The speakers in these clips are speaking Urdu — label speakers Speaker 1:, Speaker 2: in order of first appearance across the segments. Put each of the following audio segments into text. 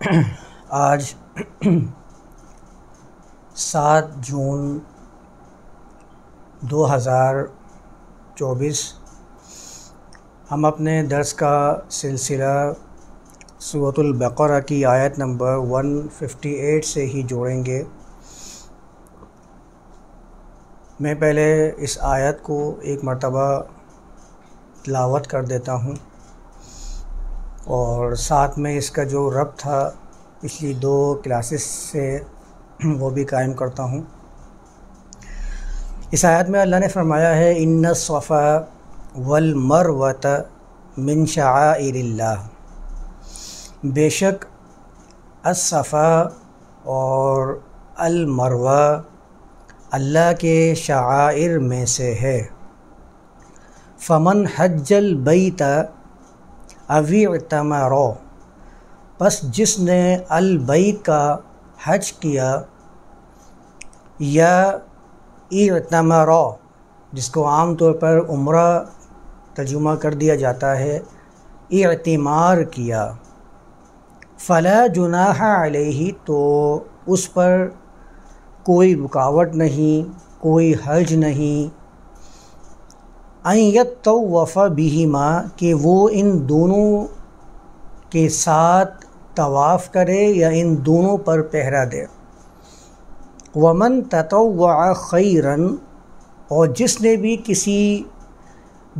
Speaker 1: آج 7 جون 2024 ہم اپنے درس کا سلسلہ سورۃ البقرہ کی آیت نمبر 158 سے ہی جوڑیں گے۔ میں پہلے اس آیت کو ایک مرتبہ تلاوت کر دیتا ہوں اور ساتھ میں اس کا جو ربط تھا پچھلی 2 کلاسز سے وہ بھی قائم کرتا ہوں۔ اس آیت میں اللہ نے فرمایا ہے ان الصفا والمروۃ من شعائر اللہ، بے شک الصفا اور المروہ اللہ کے شعائر میں سے ہے۔ فمن حج البیت او اعتمر، پس جس نے البیت کا حج کیا یا اعتمر، جس کو عام طور پر عمرہ ترجمہ کر دیا جاتا ہے، اعتمار کیا، فلا جناح علیہ، تو اس پر کوئی رکاوٹ نہیں، کوئی حرج نہیں، ان یطوف بہما، کہ وہ ان دونوں کے ساتھ طواف کرے یا ان دونوں پر پہرا دے۔ ومن تطوع خیرا، اور جس نے بھی کسی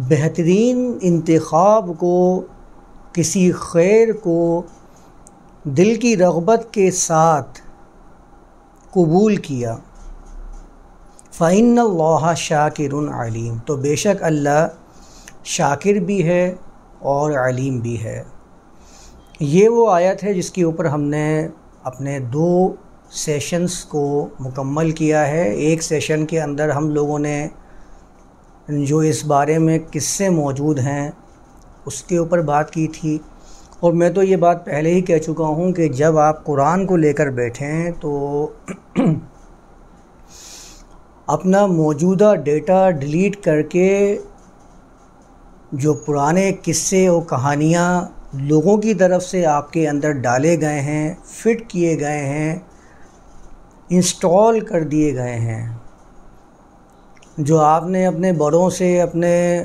Speaker 1: بہترین انتخاب کو، کسی خیر کو دل کی رغبت کے ساتھ قبول کیا، فإن اللہ شاکر علیم، تو بے شک اللہ شاکر بھی ہے اور علیم بھی ہے۔ یہ وہ آیت ہے جس کے اوپر ہم نے اپنے 2 سیشنز کو مکمل کیا ہے۔ ایک سیشن کے اندر ہم لوگوں نے جو اس بارے میں قصے موجود ہیں اس کے اوپر بات کی تھی، اور میں تو یہ بات پہلے ہی کہہ چکا ہوں کہ جب آپ قرآن کو لے کر بیٹھیں تو اپنا موجودہ ڈیٹا ڈیلیٹ کر کے جو پرانے قصے اور کہانیاں لوگوں کی طرف سے آپ کے اندر ڈالے گئے ہیں، فٹ کیے گئے ہیں، انسٹال کر دیے گئے ہیں، جو آپ نے اپنے بڑوں سے، اپنے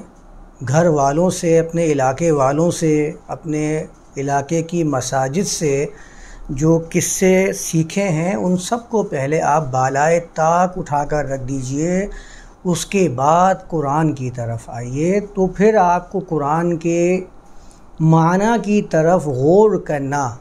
Speaker 1: گھر والوں سے، اپنے علاقے والوں سے، اپنے علاقے کی مساجد سے جو قصے سیکھے ہیں، ان سب کو پہلے آپ بالائے طاق اٹھا کر رکھ دیجئے، اس کے بعد قرآن کی طرف آئیے، تو پھر آپ کو قرآن کے معنی کی طرف غور کرنا،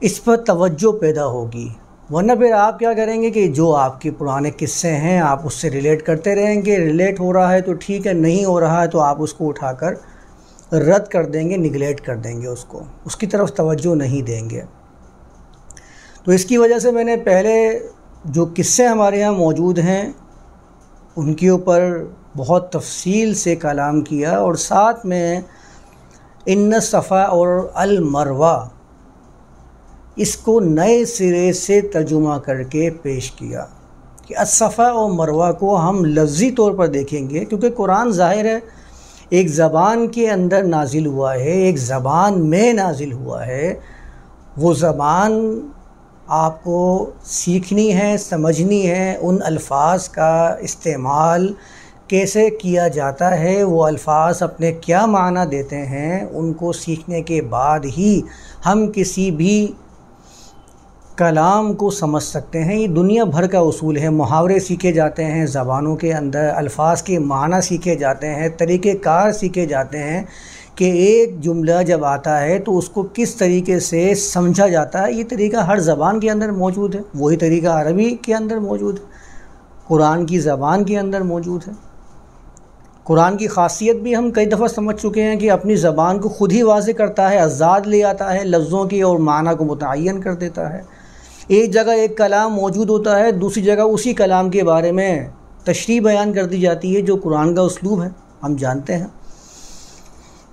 Speaker 1: اس پر توجہ پیدا ہوگی۔ ورنہ پھر آپ کیا کریں گے کہ جو آپ کے پرانے قصے ہیں آپ اس سے ریلیٹ کرتے رہیں گے، ریلیٹ ہو رہا ہے تو ٹھیک ہے، نہیں ہو رہا ہے تو آپ اس کو اٹھا کر رد کر دیں گے، نگلیکٹ کر دیں گے، اس کی طرف توجہ نہیں دیں گے۔ تو اس کی وجہ سے میں نے پہلے جو قصے ہمارے یہاں موجود ہیں ان کے اوپر بہت تفصیل سے کلام کیا، اور ساتھ میں ان الصفا اور المروہ اس کو نئے سرے سے ترجمہ کر کے پیش کیا کہ الصفا اور مروہ کو ہم لفظی طور پر دیکھیں گے، کیونکہ قرآن ظاہر ہے ایک زبان کے اندر نازل ہوا ہے، ایک زبان میں نازل ہوا ہے، وہ زبان آپ کو سیکھنی ہے، سمجھنی ہے، ان الفاظ کا استعمال کیسے کیا جاتا ہے، وہ الفاظ اپنے کیا معنی دیتے ہیں، ان کو سیکھنے کے بعد ہی ہم کسی بھی کلام کو سمجھ سکتے ہیں۔ یہ دنیا بھر کا اصول ہے، محاورے سیکھے جاتے ہیں زبانوں کے اندر، الفاظ کے معنی سیکھے جاتے ہیں، طریقہ کار سیکھے جاتے ہیں کہ ایک جملہ جب آتا ہے تو اس کو کس طریقے سے سمجھا جاتا ہے۔ یہ طریقہ ہر زبان کے اندر موجود ہے، وہی طریقہ عربی کے اندر موجود ہے، قرآن کی زبان کے اندر موجود ہے۔ قرآن کی خاصیت بھی ہم کئی دفعہ سمجھ چکے ہیں کہ اپنی زبان کو خود ہی واضح کرتا ہے، ازداد لے آتا ہے لفظوں کی اور معنی کو متعین کر دیتا ہے۔ ایک جگہ ایک کلام موجود ہوتا ہے، دوسری جگہ اسی کلام کے بارے میں تشریح بیان کر دی جاتی ہے، جو قرآن کا اسلوب ہے، ہم جانتے ہیں۔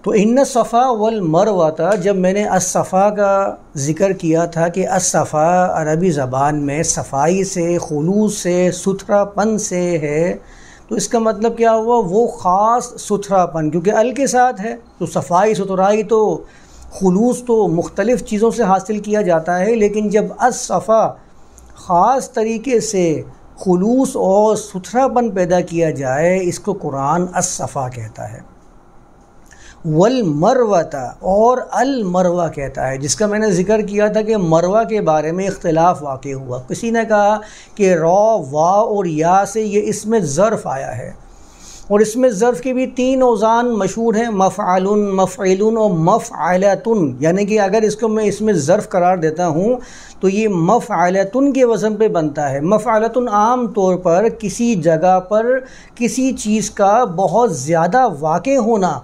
Speaker 1: تو ان الصفا والمروہ، جب میں نے الصفا کا ذکر کیا تھا کہ الصفا عربی زبان میں صفائی سے، خلوص سے، ستھرا پن سے ہے، تو اس کا مطلب کیا ہوا؟ وہ خاص ستھرا پن، کیونکہ ال کے ساتھ ہے تو صفائی ستھرائی تو خلوص تو مختلف چیزوں سے حاصل کیا جاتا ہے، لیکن جب الصفا خاص طریقے سے خلوص اور ستھرا پن پیدا کیا جائے، اس کو قرآن الصفا کہتا ہے۔ والمروۃ، اور المروہ کہتا ہے، جس کا میں نے ذکر کیا تھا کہ مروہ کے بارے میں اختلاف واقع ہوا۔ کسی نے کہا کہ را، وا اور یا سے یہ اسم ظرف آیا ہے، اور اسم ظرف کے بھی 3 اوزان مشہور ہیں، مفعل، مفعل اور مفعلۃ، یعنی کہ اگر اس کو میں اسم ظرف قرار دیتا ہوں تو یہ مفعلۃ کے وزن پہ بنتا ہے۔ مفعلۃ عام طور پر کسی جگہ پر کسی چیز کا بہت زیادہ واقع ہونا،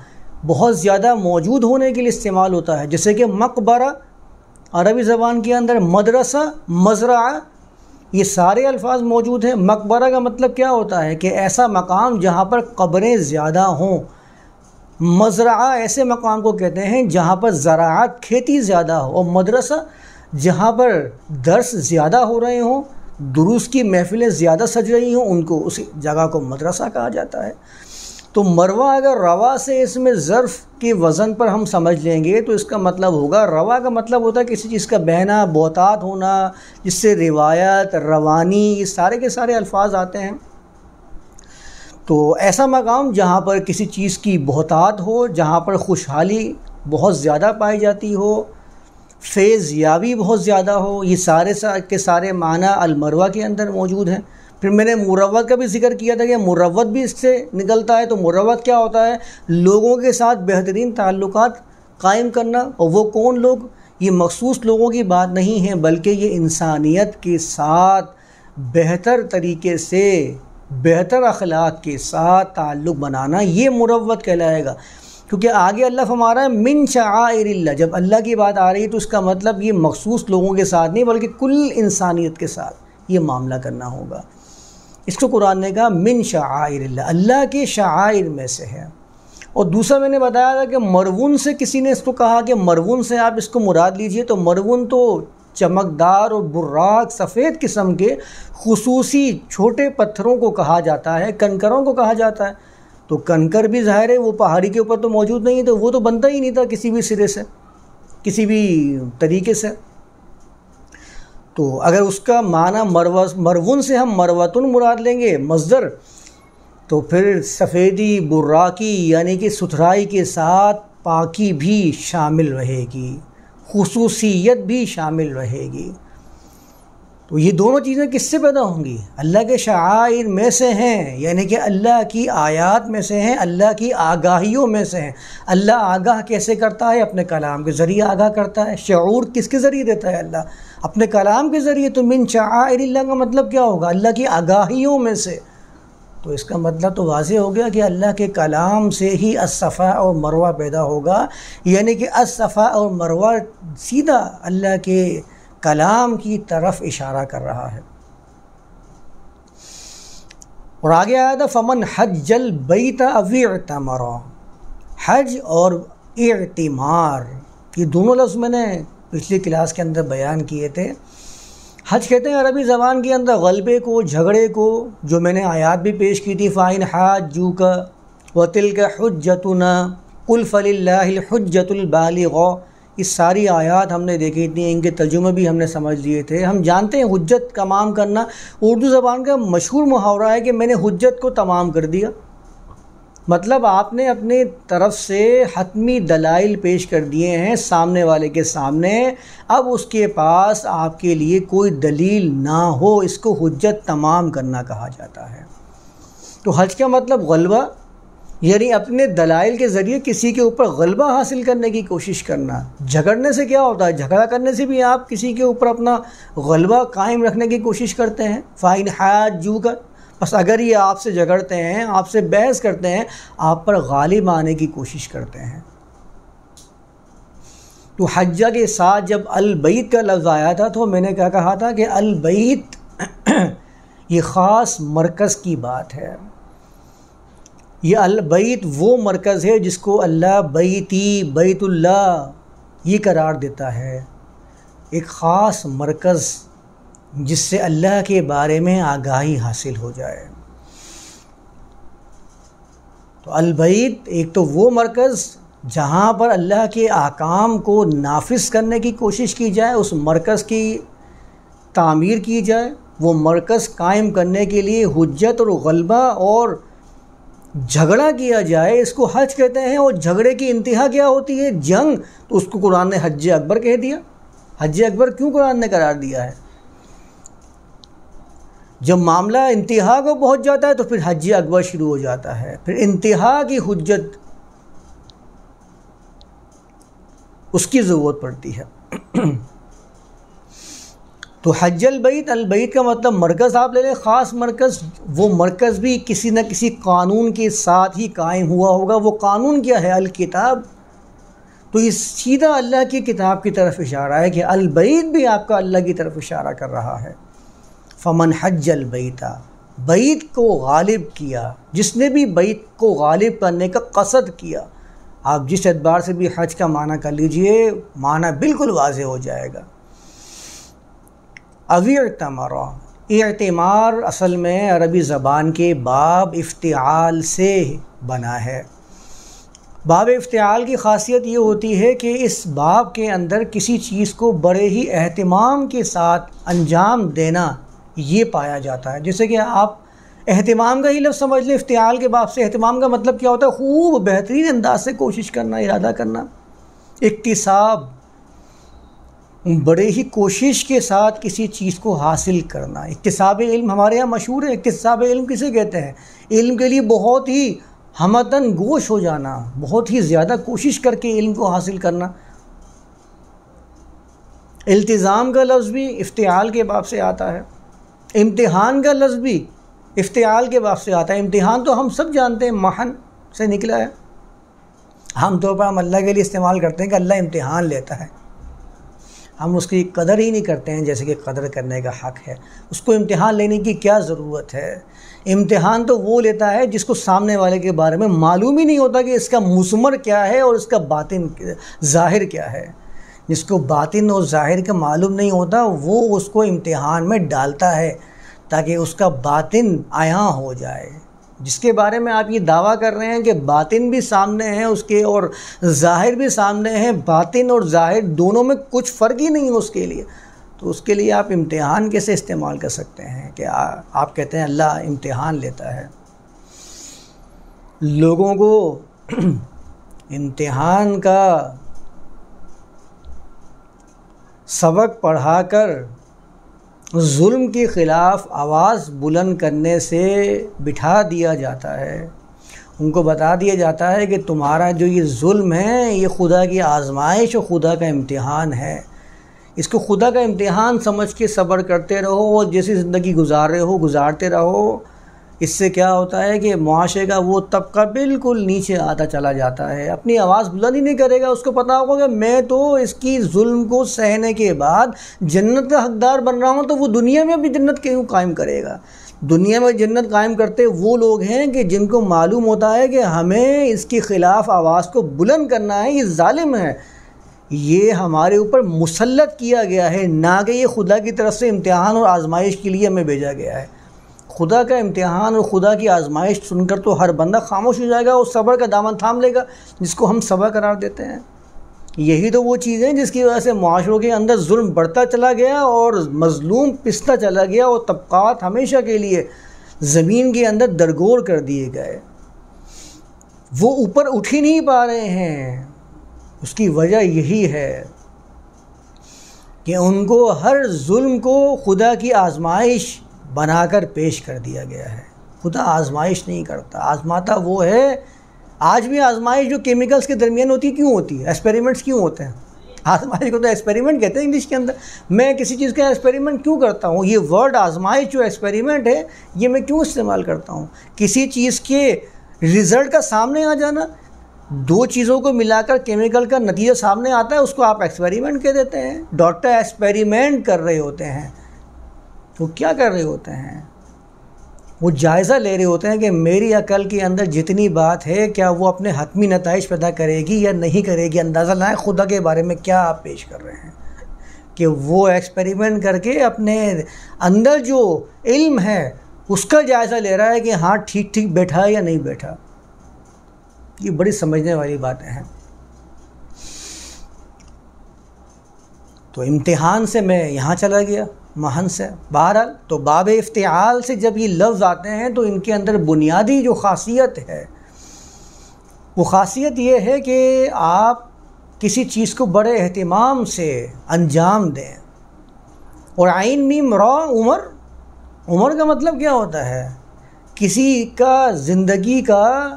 Speaker 1: بہت زیادہ موجود ہونے کے لیے استعمال ہوتا ہے، جیسے کہ مقبرہ عربی زبان کے اندر، مدرسہ، مزرعہ، یہ سارے الفاظ موجود ہیں۔ مقبرہ کا مطلب کیا ہوتا ہے کہ ایسا مقام جہاں پر قبریں زیادہ ہوں۔ مزرعہ ایسے مقام کو کہتے ہیں جہاں پر زراعت، کھیتی زیادہ ہو، اور مدرسہ جہاں پر درس زیادہ ہو رہے ہوں، دروس کی محفلیں زیادہ سج رہی ہوں، ان کو اس جگہ کو مدرسہ کہا جاتا ہے۔ تو مروہ اگر روا سے اس میں ظرف کے وزن پر ہم سمجھ لیں گے تو اس کا مطلب ہوگا، روا کا مطلب ہوتا ہے کسی چیز کا بہنا، بہتات ہونا، جس سے روایت، روانی، یہ سارے کے سارے الفاظ آتے ہیں۔ تو ایسا مقام جہاں پر کسی چیز کی بہتات ہو، جہاں پر خوشحالی بہت زیادہ پائی جاتی ہو، فیض یابی بہت زیادہ ہو، یہ سارے کے سارے معنی المروہ کے اندر موجود ہیں۔ پھر میں نے مروت کا بھی ذکر کیا تھا کہ مروت بھی اس سے نکلتا ہے۔ تو مروت کیا ہوتا ہے؟ لوگوں کے ساتھ بہترین تعلقات قائم کرنا، اور وہ کون لوگ؟ یہ مخصوص لوگوں کی بات نہیں ہے، بلکہ یہ انسانیت کے ساتھ بہتر طریقے سے، بہتر اخلاق کے ساتھ تعلق بنانا، یہ مروت کہلائے گا۔ کیونکہ آگے اللہ فرما رہا ہے من شعائر اللہ، جب اللہ کی بات آ رہی ہے تو اس کا مطلب یہ مخصوص لوگوں کے ساتھ نہیں بلکہ کل انسانیت کے ساتھ یہ معاملہ کرنا ہوگا۔ اس کو قرآن نے کہا من شعائر اللہ، اللہ کے شعائر میں سے ہے۔ اور دوسرا میں نے بتایا تھا کہ مرون سے کسی نے اس کو کہا کہ مرون سے آپ اس کو مراد لیجئے، تو مرون تو چمکدار اور براق سفید قسم کے خصوصی چھوٹے پتھروں کو کہا جاتا ہے، کنکروں کو کہا جاتا ہے۔ تو کنکر بھی ظاہر ہے وہ پہاڑی کے اوپر تو موجود نہیں ہے، تو وہ تو بنتا ہی نہیں تھا کسی بھی سرے سے، کسی بھی طریقے سے۔ تو اگر اس کا معنی مرون سے ہم مروتن مراد لیں گے مصدر، تو پھر سفیدی، براقی یعنی کہ ستھرائی کے ساتھ پاکی بھی شامل رہے گی، خصوصیت بھی شامل رہے گی۔ تو یہ دونوں چیزیں کس سے پیدا ہوں گی؟ اللہ کے شعائر میں سے ہیں، یعنی کہ اللہ کی آیات میں سے ہیں، اللہ کی آگاہیوں میں سے ہیں۔ اللہ آگاہ کیسے کرتا ہے؟ اپنے کلام کے ذریعے آگاہ کرتا ہے۔ شعور کس کے ذریعے دیتا ہے؟ اللہ اپنے کلام کے ذریعے۔ تو من شعائر اللہ کا مطلب کیا ہوگا؟ اللہ کی آگاہیوں میں سے۔ تو اس کا مطلب تو واضح ہو گیا کہ اللہ کے کلام سے ہی الصفا اور مروہ پیدا ہوگا، یعنی کہ الصفا اور مروہ سیدھا اللہ کے کلام کی طرف اشارہ کر رہا ہے۔ اور آگے آیا تھا فمن حج البیت او اعتمر، حج اور اعتمار یہ دونوں لفظ میں نے پچھلی کلاس کے اندر بیان کیے تھے۔ حج کہتے ہیں عربی زبان کے اندر غلبے کو، جھگڑے کو، جو میں نے آیات بھی پیش کی تھی، فَإِنْ حَاجُّوكَ وَتِلْكَ حُجَّتُنَا قُلْ فَلِلَّهِ الْحُجَّةُ الْبَالِغَةُ، یہ ساری آیات ہم نے دیکھی تھیں، ان کے ترجمے بھی ہم نے سمجھ لیے تھے۔ ہم جانتے ہیں حجت تمام کرنا اردو زبان کا مشہور محاورہ ہے کہ میں نے حجت کو تمام کر دیا، مطلب آپ نے اپنے طرف سے حتمی دلائل پیش کر دیے ہیں سامنے والے کے سامنے، اب اس کے پاس آپ کے لیے کوئی دلیل نہ ہو، اس کو حجت تمام کرنا کہا جاتا ہے۔ تو حج کا مطلب غلبہ، یعنی اپنے دلائل کے ذریعے کسی کے اوپر غلبہ حاصل کرنے کی کوشش کرنا۔ جھگڑنے سے کیا ہوتا ہے؟ جھگڑا کرنے سے بھی آپ کسی کے اوپر اپنا غلبہ قائم رکھنے کی کوشش کرتے ہیں۔ فَإِنْ حَاجُّوكَ، بس اگر یہ آپ سے جھگڑتے ہیں، آپ سے بحث کرتے ہیں، آپ پر غالب آنے کی کوشش کرتے ہیں۔ تو حجہ کے ساتھ جب البیت کا لفظ آیا تھا تو میں نے کیا کہا تھا کہ البیت یہ خاص مرکز کی بات ہے۔ یہ البیت وہ مرکز ہے جس کو اللہ بیتی، بیت اللہ یہ قرار دیتا ہے، ایک خاص مرکز جس سے اللہ کے بارے میں آگاہی حاصل ہو جائے۔ تو البیت ایک تو وہ مرکز جہاں پر اللہ کے احکام کو نافذ کرنے کی کوشش کی جائے، اس مرکز کی تعمیر کی جائے، وہ مرکز قائم کرنے کے لیے حجت اور غلبہ اور جھگڑا کیا جائے، اس کو حج کہتے ہیں۔ اور جھگڑے کی انتہا کیا ہوتی ہے؟ جنگ۔ تو اس کو قرآن نے حج اکبر کہہ دیا۔ حج اکبر کیوں قرآن نے قرار دیا ہے؟ جب معاملہ انتہا کو پہنچ جاتا ہے تو پھر حج اکبر شروع ہو جاتا ہے، پھر انتہا کی حجت اس کی ضرورت پڑتی ہے۔ تو حج البیت، البیت کا مطلب مرکز آپ لے لیں، خاص مرکز۔ وہ مرکز بھی کسی نہ کسی قانون کے ساتھ ہی قائم ہوا ہوگا۔ وہ قانون کیا ہے؟ الکتاب۔ تو یہ سیدھا اللہ کی کتاب کی طرف اشارہ ہے کہ البیت بھی آپ کا اللہ کی طرف اشارہ کر رہا ہے۔ فمن حج البیت، بیت کو غالب کیا، جس نے بھی بیت کو غالب کرنے کا قصد کیا، آپ جس اعتبار سے بھی حج کا معنی کر لیجئے، معنی بالکل واضح ہو جائے گا۔ اوی اعتمر، اعتمار اصل میں عربی زبان کے باب افتعال سے بنا ہے۔ باب افتعال کی خاصیت یہ ہوتی ہے کہ اس باب کے اندر کسی چیز کو بڑے ہی اہتمام کے ساتھ انجام دینا یہ پایا جاتا ہے۔ جیسے کہ آپ اہتمام کا ہی لفظ سمجھ لیں، افتعال کے باب سے۔ اہتمام کا مطلب کیا ہوتا ہے؟ خوب بہترین انداز سے کوشش کرنا، ارادہ کرنا، اکتساب، بڑے ہی کوشش کے ساتھ کسی چیز کو حاصل کرنا۔ اکتساب علم ہمارے یہاں مشہور ہے۔ اکتساب علم کسے کہتے ہیں؟ علم کے لیے بہت ہی ہمتن گوش ہو جانا، بہت ہی زیادہ کوشش کر کے علم کو حاصل کرنا۔ التزام کا لفظ بھی افتعال کے باب سے آتا ہے۔ امتحان کا لفظ بھی افتعال کے باب سے آتا ہے۔ امتحان تو ہم سب جانتے ہیں محن سے نکلا ہے۔ عام طور پر ہم اللہ کے لیے استعمال کرتے ہیں کہ اللہ امتحان لیتا ہے، ہم اس کی قدر ہی نہیں کرتے ہیں جیسے کہ قدر کرنے کا حق ہے۔ اس کو امتحان لینے کی کیا ضرورت ہے؟ امتحان تو وہ لیتا ہے جس کو سامنے والے کے بارے میں معلوم ہی نہیں ہوتا کہ اس کا مثمر کیا ہے اور اس کا باطن ظاہر کیا ہے۔ جس کو باطن اور ظاہر کا معلوم نہیں ہوتا وہ اس کو امتحان میں ڈالتا ہے تاکہ اس کا باطن عیاں ہو جائے۔ جس کے بارے میں آپ یہ دعویٰ کر رہے ہیں کہ باطن بھی سامنے ہے اس کے اور ظاہر بھی سامنے ہے، باطن اور ظاہر دونوں میں کچھ فرق ہی نہیں ہے اس کے لیے، تو اس کے لیے آپ امتحان کیسے استعمال کر سکتے ہیں کہ آپ کہتے ہیں اللہ امتحان لیتا ہے؟ لوگوں کو امتحان کا سبق پڑھا کر ظلم کے خلاف آواز بلند کرنے سے بٹھا دیا جاتا ہے۔ ان کو بتا دیا جاتا ہے کہ تمہارا جو یہ ظلم ہے یہ خدا کی آزمائش اور خدا کا امتحان ہے، اس کو خدا کا امتحان سمجھ کے صبر کرتے رہو اور جیسی زندگی گزار رہے ہو گزارتے رہو۔ اس سے کیا ہوتا ہے کہ معاشرے کا وہ طبقہ بالکل نیچے آتا چلا جاتا ہے، اپنی آواز بلند ہی نہیں کرے گا۔ اس کو پتا ہوگا کہ میں تو اس کی ظلم کو سہنے کے بعد جنت کا حقدار بن رہا ہوں، تو وہ دنیا میں بھی جنت کیوں قائم کرے گا؟ دنیا میں جنت قائم کرتے وہ لوگ ہیں کہ جن کو معلوم ہوتا ہے کہ ہمیں اس کے خلاف آواز کو بلند کرنا ہے، یہ ظالم ہے، یہ ہمارے اوپر مسلط کیا گیا ہے، نہ کہ یہ خدا کی طرف سے امتحان اور آزمائش کے لیے ہمیں بھیجا گیا ہے۔ خدا کا امتحان اور خدا کی آزمائش سن کر تو ہر بندہ خاموش ہو جائے گا اور صبر کا دامن تھام لے گا، جس کو ہم صبر قرار دیتے ہیں۔ یہی تو وہ چیز ہے جس کی وجہ سے معاشروں کے اندر ظلم بڑھتا چلا گیا اور مظلوم پستا چلا گیا اور طبقات ہمیشہ کے لیے زمین کے اندر درگور کر دیے گئے۔ وہ اوپر اٹھ ہی نہیں پا رہے ہیں۔ اس کی وجہ یہی ہے کہ ان کو ہر ظلم کو خدا کی آزمائش بنا کر پیش کر دیا گیا ہے۔ خدا آزمائش نہیں کرتا، آزماتا وہ ہے۔ آج بھی آزمائش جو کیمیکلز کے درمیان ہوتی ہے کیوں ہوتی ہے؟ ایکسپیریمنٹس کیوں ہوتے ہیں؟ آزمائش کو تو ایکسپیریمنٹ کہتے ہیں انگلش کے اندر۔ میں کسی چیز کا ایکسپیریمنٹ کیوں کرتا ہوں؟ یہ ورڈ آزمائش جو ایکسپیریمنٹ ہے یہ میں کیوں استعمال کرتا ہوں؟ کسی چیز کے رزلٹ کا سامنے آ جانا، دو چیزوں کو ملا کر کیمیکل کا نتیجہ سامنے آتا ہے، اس کو آپ ایکسپیریمنٹ کہہ دیتے ہیں۔ ڈاکٹر ایکسپیریمنٹ کر رہے ہوتے ہیں، وہ کیا کر رہے ہوتے ہیں؟ وہ جائزہ لے رہے ہوتے ہیں کہ میری عقل کے اندر جتنی بات ہے کیا وہ اپنے حتمی نتائج پیدا کرے گی یا نہیں کرے گی۔ اندازہ لائیں خدا کے بارے میں کیا آپ پیش کر رہے ہیں کہ وہ ایکسپیریمنٹ کر کے اپنے اندر جو علم ہے اس کا جائزہ لے رہا ہے کہ ہاں ٹھیک بیٹھا ہے یا نہیں بیٹھا۔ یہ بڑی سمجھنے والی باتیں ہیں۔ تو امتحان سے میں یہاں چلا گیا محن سے. بہرحال تو باب افتعال سے جب یہ لفظ آتے ہیں تو ان کے اندر بنیادی جو خاصیت ہے وہ خاصیت یہ ہے کہ آپ کسی چیز کو بڑے اہتمام سے انجام دیں. اور عین میم را عمر، عمر کا مطلب کیا ہوتا ہے؟ کسی کا زندگی کا،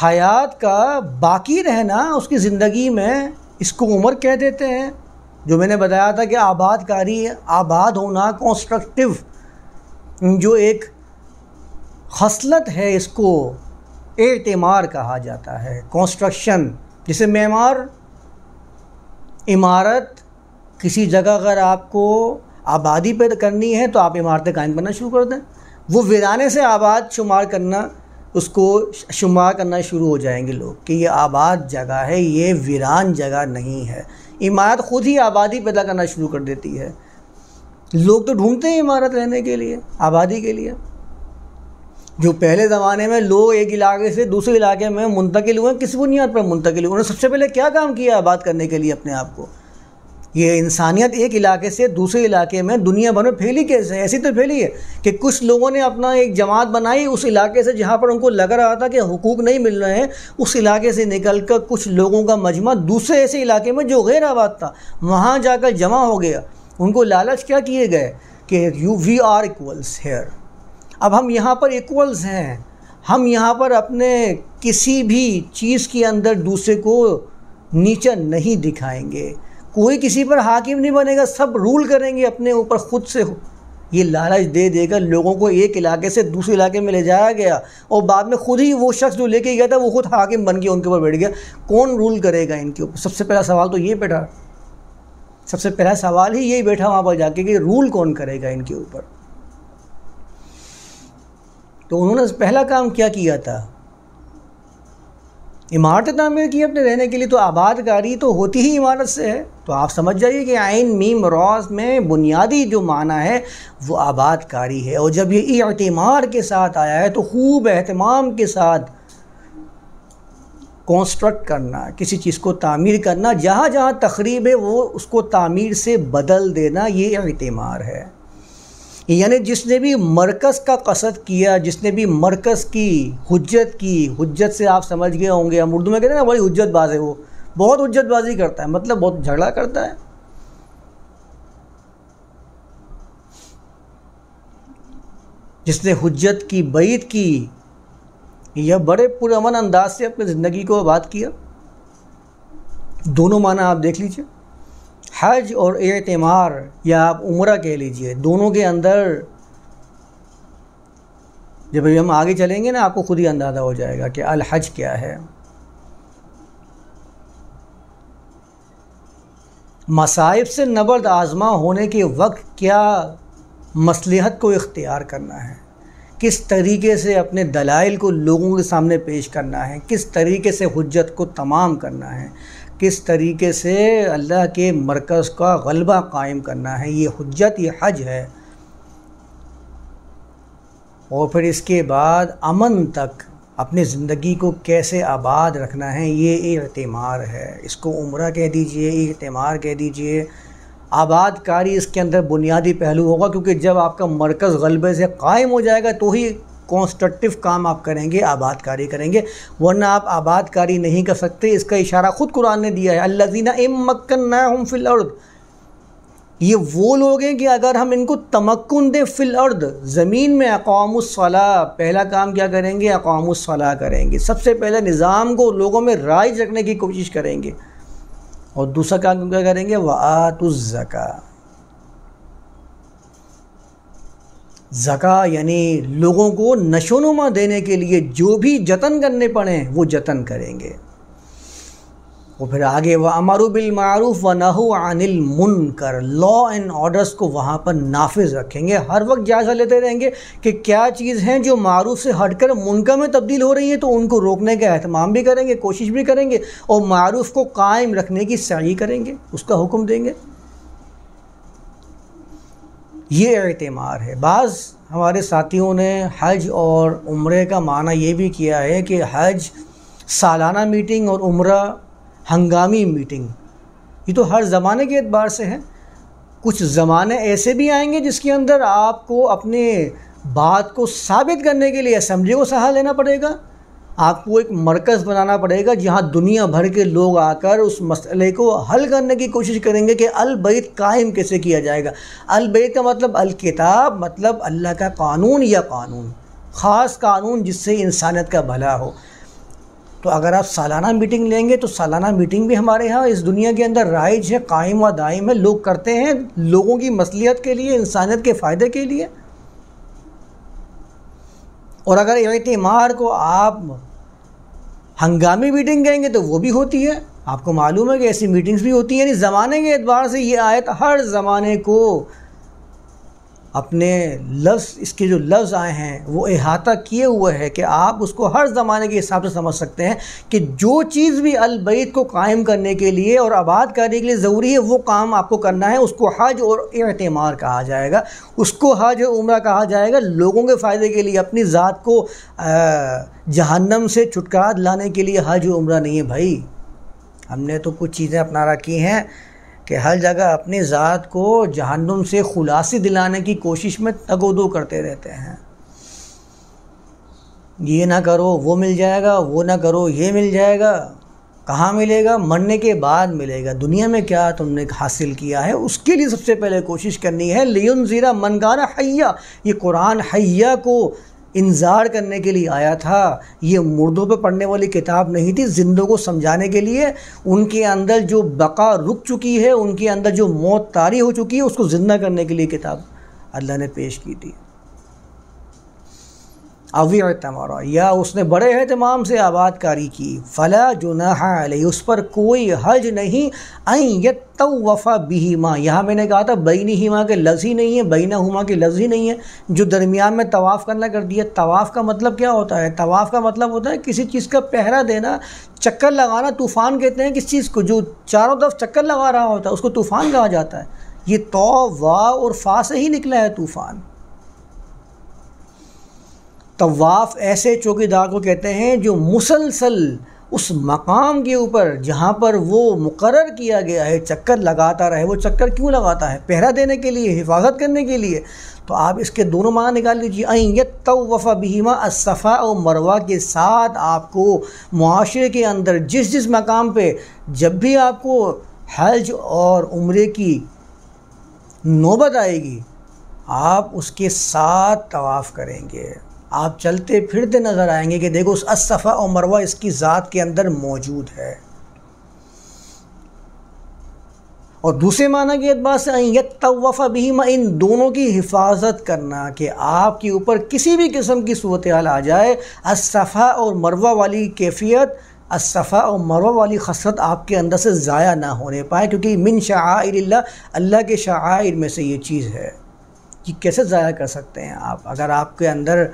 Speaker 1: حیات کا باقی رہنا اس کی زندگی میں، اس کو عمر کہہ دیتے ہیں. جو میں نے بتایا تھا کہ آباد کاری، آباد ہونا، کنسٹرکٹیو جو ایک خصلت ہے اس کو اعتمار کہا جاتا ہے. کنسٹرکشن، جسے معمار، عمارت، کسی جگہ اگر آپ کو آبادی پیدا کرنی ہے تو آپ عمارتیں قائم کرنا شروع کر دیں. وہ ویرانے سے آباد شمار کرنا، اس کو شمار کرنا شروع ہو جائیں گے لوگ کہ یہ آباد جگہ ہے، یہ ویران جگہ نہیں ہے. عمارت خود ہی آبادی پیدا کرنا شروع کر دیتی ہے. لوگ تو ڈھونڈتے ہیں عمارت رہنے کے لیے، آبادی کے لیے. جو پہلے زمانے میں لوگ ایک علاقے سے دوسرے علاقے میں منتقل ہوئے، کس بنیاد پر منتقل ہوئے؟ انہوں نے سب سے پہلے کیا کام کیا آباد کرنے کے لیے اپنے آپ کو؟ یہ انسانیت ایک علاقے سے دوسرے علاقے میں دنیا بھر میں پھیلی کیسے؟ ایسی تو پھیلی ہے کہ کچھ لوگوں نے اپنا ایک جماعت بنائی اس علاقے سے جہاں پر ان کو لگ رہا تھا کہ حقوق نہیں مل رہے ہیں، اس علاقے سے نکل کر کچھ لوگوں کا مجمع دوسرے ایسے علاقے میں جو غیر آباد تھا وہاں جا کر جمع ہو گیا. ان کو لالچ کیا کیے گئے کہ وی آر ایکولس ہیئر، اب ہم یہاں پر ایکولز ہیں، ہم یہاں پر اپنے کسی بھی چیز کے اندر دوسرے کو نیچا نہیں دکھائیں گے، کوئی کسی پر حاکم نہیں بنے گا، سب رول کریں گے اپنے اوپر خود سے. یہ لالچ دے دے کر لوگوں کو ایک علاقے سے دوسرے علاقے میں لے جایا گیا، اور بعد میں خود ہی وہ شخص جو لے کے گیا تھا وہ خود حاکم بن کے ان کے اوپر بیٹھ گیا. کون رول کرے گا ان کے اوپر؟ سب سے پہلا سوال تو یہ بیٹھا، سب سے پہلا سوال ہی یہی بیٹھا وہاں پر جا کے کہ رول کون کرے گا ان کے اوپر. تو انہوں نے پہلا کام کیا کیا تھا؟ عمارتیں تعمیر کی اپنے رہنے کے لیے. تو آباد کاری تو ہوتی ہی عمارت سے ہے. تو آپ سمجھ جائیے کہ عین میم راز میں بنیادی جو معنی ہے وہ آباد کاری ہے. اور جب یہ اعتمار کے ساتھ آیا ہے تو خوب اہتمام کے ساتھ کنسٹرکٹ کرنا، کسی چیز کو تعمیر کرنا، جہاں جہاں تخریب ہے وہ اس کو تعمیر سے بدل دینا، یہ اعتمار ہے. یعنی جس نے بھی مرکز کا قصد کیا، جس نے بھی مرکز کی، حجت سے آپ سمجھ گئے ہوں گے، ہم اردو میں کہتے ہیں نا بڑی حجت باز ہے، وہ بہت حجت بازی کرتا ہے، مطلب بہت جھگڑا کرتا ہے. جس نے حجت کی، بعید کی، یا بڑے پرامن انداز سے اپنی زندگی کو آباد کیا. دونوں معنی آپ دیکھ لیجئے، حج اور اعتمار، یا آپ عمرہ کہہ لیجئے، دونوں کے اندر جب ہم آگے چلیں گے نا آپ کو خود ہی اندازہ ہو جائے گا کہ الحج کیا ہے. مصائب سے نبرد آزما ہونے کے وقت کیا مصلحت کو اختیار کرنا ہے، کس طریقے سے اپنے دلائل کو لوگوں کے سامنے پیش کرنا ہے، کس طریقے سے حجت کو تمام کرنا ہے، کس طریقے سے اللہ کے مرکز کا غلبہ قائم کرنا ہے، یہ حجت، یہ حج ہے. اور پھر اس کے بعد امن تک اپنی زندگی کو کیسے آباد رکھنا ہے، یہ اعتمار ہے. اس کو عمرہ کہہ دیجئے، اعتمار کہہ دیجئے. آباد کاری اس کے اندر بنیادی پہلو ہوگا، کیونکہ جب آپ کا مرکز غلبے سے قائم ہو جائے گا تو ہی کنسٹرکٹیو کام آپ کریں گے، آباد کاری کریں گے، ورنہ آپ آباد کاری نہیں کر سکتے. اس کا اشارہ خود قرآن نے دیا ہے، الذین ان مکناہم فی الارض. یہ وہ لوگ ہیں کہ اگر ہم ان کو تمکن دیں فی الارض، زمین میں، اقاموا الصلاۃ، پہلا کام کیا کریں گے؟ اقاموا الصلاۃ کریں گے. سب سے پہلے نظام کو لوگوں میں رائج رکھنے کی کوشش کریں گے، اور دوسرا کام کیا کریں گے؟ وآتوا الزکاۃ. زکوٰۃ یعنی لوگوں کو نشو و نما دینے کے لیے جو بھی جتن کرنے پڑیں وہ جتن کریں گے. اور پھر آگے وَأَمَرُوا بِالْمَعْرُوفِ وَنَهُوا عَنِ الْمُنْكَرِ، لا اینڈ آرڈرز کو وہاں پر نافذ رکھیں گے. ہر وقت جائزہ لیتے رہیں گے کہ کیا چیز ہیں جو معروف سے ہٹ کر منکر میں تبدیل ہو رہی ہیں، تو ان کو روکنے کا اہتمام بھی کریں گے، کوشش بھی کریں گے، اور معروف کو قائم رکھنے کی سعی کریں گے، اس کا حکم دیں گے. یہ اعتمار ہے. بعض ہمارے ساتھیوں نے حج اور عمرے کا معنی یہ بھی کیا ہے کہ حج سالانہ میٹنگ اور عمرہ ہنگامی میٹنگ. یہ تو ہر زمانے کے اعتبار سے ہے. کچھ زمانے ایسے بھی آئیں گے جس کے اندر آپ کو اپنے بات کو ثابت کرنے کے لیے اسمبلی کو سہارا لینا پڑے گا. آپ کو ایک مرکز بنانا پڑے گا جہاں دنیا بھر کے لوگ آ کر اس مسئلے کو حل کرنے کی کوشش کریں گے کہ البیت قائم کیسے کیا جائے گا. البیت کا مطلب الکتاب، مطلب اللہ کا قانون یا قانون، خاص قانون جس سے انسانیت کا بھلا ہو. تو اگر آپ سالانہ میٹنگ لیں گے تو سالانہ میٹنگ بھی ہمارے ہاں اس دنیا کے اندر رائج ہے، قائم و دائم ہے، لوگ کرتے ہیں لوگوں کی مصلحت کے لیے، انسانیت کے فائدے کے لیے. اور اگر اعتمار کو آپ ہنگامی میٹنگ کہیں گے تو وہ بھی ہوتی ہے. آپ کو معلوم ہے کہ ایسی میٹنگز بھی ہوتی ہیں. یعنی زمانے کے اعتبار سے یہ آیت ہر زمانے کو اپنے لفظ، اس کے جو لفظ آئے ہیں وہ احاطہ کیے ہوئے ہے کہ آپ اس کو ہر زمانے کے حساب سے سمجھ سکتے ہیں کہ جو چیز بھی البیت کو قائم کرنے کے لیے اور آباد کرنے کے لیے ضروری ہے وہ کام آپ کو کرنا ہے. اس کو حج اور اعتمار کہا جائے گا، اس کو حج اور عمرہ کہا جائے گا، لوگوں کے فائدے کے لیے. اپنی ذات کو جہنم سے چھٹکارا دلانے کے لیے حج و عمرہ نہیں ہے بھائی. ہم نے تو کچھ چیزیں اپنا رکھی ہیں کہ ہر جگہ اپنی ذات کو جہنم سے خلاصی دلانے کی کوشش میں تگ و دو کرتے رہتے ہیں. یہ نہ کرو وہ مل جائے گا، وہ نہ کرو یہ مل جائے گا. کہاں ملے گا؟ مرنے کے بعد ملے گا. دنیا میں کیا تم نے حاصل کیا ہے اس کے لیے سب سے پہلے کوشش کرنی ہے. لِيُنذِرَ مَنْ كَانَ حَيًّا، یہ قرآن حیّا کو انذار کرنے کے لیے آیا تھا. یہ مردوں پہ پڑھنے والی کتاب نہیں تھی، زندوں کو سمجھانے کے لیے. ان کے اندر جو بقا رک چکی ہے، ان کے اندر جو موت طاری ہو چکی ہے، اس کو زندہ کرنے کے لیے کتاب اللہ نے پیش کی تھی. اوی اعتمارا، یا اس نے بڑے اہتمام سے آباد کاری کی. فلا جناح علیہ، اس پر کوئی حرج نہیں. ان یطوف بہما، یہاں میں نے کہا تھا بینہما کے لفظ ہی نہیں ہے، بینہما کے لفظ ہی نہیں ہے، جو درمیان میں طواف کرنا کر دیا. طواف کا مطلب کیا ہوتا ہے؟ طواف کا مطلب ہوتا ہے کسی چیز کا پہرا دینا، چکر لگانا. طوفان کہتے ہیں کس چیز کو جو چاروں طرف چکر لگا رہا ہوتا ہے، اس کو طوفان کہا جاتا ہے. یہ تو وا اور فا سے ہی نکلا ہے طوفان. طواف ایسے چوکیدار کو کہتے ہیں جو مسلسل اس مقام کے اوپر جہاں پر وہ مقرر کیا گیا ہے چکر لگاتا رہے. وہ چکر کیوں لگاتا ہے؟ پہرا دینے کے لیے، حفاظت کرنے کے لیے. تو آپ اس کے دونوں معنی نکال لیجیے. ان یطوف بہما، الصفا اور مروہ کے ساتھ آپ کو معاشرے کے اندر جس جس مقام پہ جب بھی آپ کو حج اور عمرے کی نوبت آئے گی آپ اس کے ساتھ طواف کریں گے. آپ چلتے پھرتے نظر آئیں گے کہ دیکھو اس الصفا اور مروہ اس کی ذات کے اندر موجود ہے. اور دوسرے معنی کے اعتبار سے ان یطوف بہما، ان دونوں کی حفاظت کرنا کہ آپ کے اوپر کسی بھی قسم کی صورتحال آ جائے. الصفا اور مروہ والی کیفیت، الصفا اور مروہ والی خصلت آپ کے اندر سے ضائع نہ ہونے پائے، کیونکہ من شعائر اللہ، اللہ کے شعائر میں سے یہ چیز ہے. کہ کیسے ضائع کر سکتے ہیں آپ؟ اگر آپ کے اندر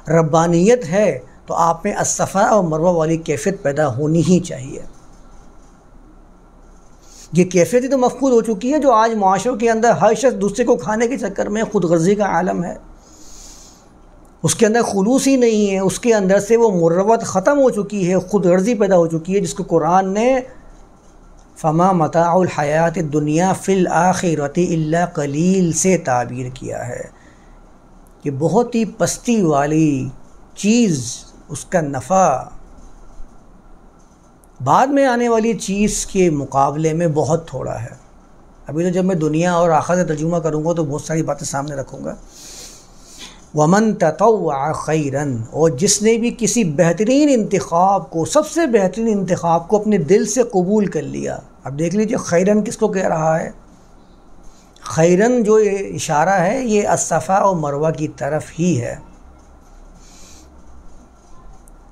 Speaker 1: ربانیت ہے تو آپ میں الصفا اور مروہ والی کیفیت پیدا ہونی ہی چاہیے. یہ کیفیت ہی تو مفقود ہو چکی ہے جو آج معاشروں کے اندر ہر شخص دوسرے کو کھانے کے چکر میں خود غرضی کا عالم ہے. اس کے اندر خلوص ہی نہیں ہے، اس کے اندر سے وہ مروت ختم ہو چکی ہے، خود غرضی پیدا ہو چکی ہے، جس کو قرآن نے فما متاع الحیات الدنیا فی الآخرۃ الا قلیل سے تعبیر کیا ہے کہ بہت ہی پستی والی چیز، اس کا نفع بعد میں آنے والی چیز کے مقابلے میں بہت تھوڑا ہے. ابھی تو جب میں دنیا اور آخرت کا ترجمہ کروں گا تو بہت ساری باتیں سامنے رکھوں گا. ومن تطوع خیرن، اور جس نے بھی کسی بہترین انتخاب کو، سب سے بہترین انتخاب کو اپنے دل سے قبول کر لیا. اب دیکھ لیجئے خیرن کس کو کہہ رہا ہے. خیرن جو اشارہ ہے یہ الصفا اور مروہ کی طرف ہی ہے.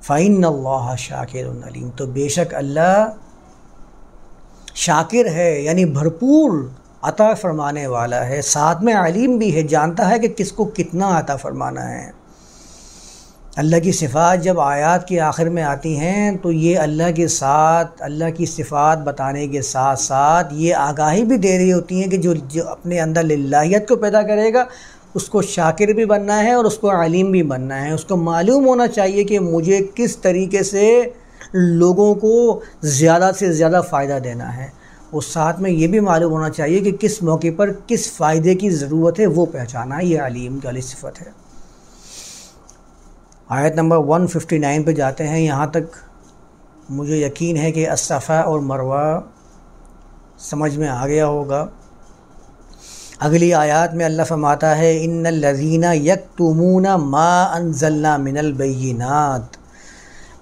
Speaker 1: فَإِنَّ اللَّهَ شَاكِرٌ عَلِيمٌ، تو بے شک اللہ شاکر ہے، یعنی بھرپور عطا فرمانے والا ہے، ساتھ میں علیم بھی ہے، جانتا ہے کہ کس کو کتنا عطا فرمانا ہے. اللہ کی صفات جب آیات کے آخر میں آتی ہیں تو یہ اللہ کے ساتھ، اللہ کی صفات بتانے کے ساتھ ساتھ یہ آگاہی بھی دے رہی ہوتی ہیں کہ جو اپنے اندر للہیت کو پیدا کرے گا اس کو شاکر بھی بننا ہے اور اس کو علیم بھی بننا ہے. اس کو معلوم ہونا چاہیے کہ مجھے کس طریقے سے لوگوں کو زیادہ سے زیادہ فائدہ دینا ہے، اور ساتھ میں یہ بھی معلوم ہونا چاہیے کہ کس موقع پر کس فائدے کی ضرورت ہے وہ پہچانا، یہ علیم کی والی صفت ہے۔ آیت نمبر 159 پہ جاتے ہیں۔ یہاں تک مجھے یقین ہے کہ الصفا اور مروہ سمجھ میں آ گیا ہوگا۔ اگلی آیات میں اللہ فرماتا ہے ان الذین یکتمون ما انزلنا من البینات،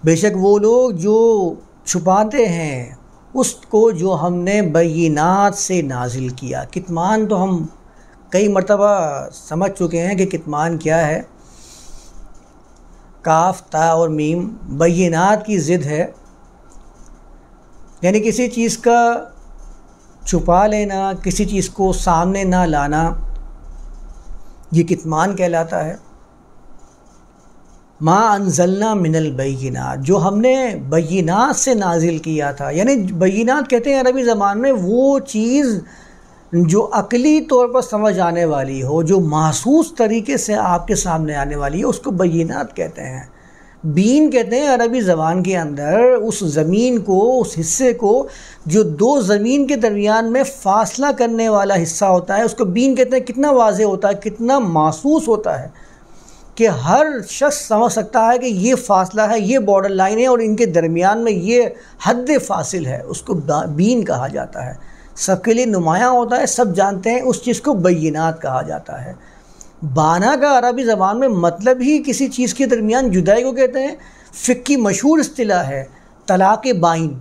Speaker 1: بے شک وہ لوگ جو چھپاتے ہیں اس کو جو ہم نے بینات سے نازل کیا۔ کتمان تو ہم کئی مرتبہ سمجھ چکے ہیں کہ کتمان کیا ہے۔ کاف تا اور میم بینات کی ضد ہے، یعنی کسی چیز کا چھپا لینا، کسی چیز کو سامنے نہ لانا، یہ کتمان کہلاتا ہے۔ ما انزلنا من البینات، جو ہم نے بینات سے نازل کیا تھا، یعنی بینات کہتے ہیں عربی زبان میں وہ چیز جو عقلی طور پر سمجھ آنے والی ہو، جو محسوس طریقے سے آپ کے سامنے آنے والی ہے، اس کو بینات کہتے ہیں۔ بین کہتے ہیں عربی زبان کے اندر اس زمین کو، اس حصے کو جو دو زمین کے درمیان میں فاصلہ کرنے والا حصہ ہوتا ہے، اس کو بین کہتے ہیں۔ کتنا واضح ہوتا ہے، کتنا محسوس ہوتا ہے کہ ہر شخص سمجھ سکتا ہے کہ یہ فاصلہ ہے، یہ بارڈر لائن ہے اور ان کے درمیان میں یہ حد فاصل ہے، اس کو بین کہا جاتا ہے۔ سب کے لیے نمایاں ہوتا ہے، سب جانتے ہیں، اس چیز کو بینات کہا جاتا ہے۔ بانا کا عربی زبان میں مطلب ہی کسی چیز کے درمیان جدائی کو کہتے ہیں۔ فقہ کی مشہور اصطلاح ہے طلاق بائن۔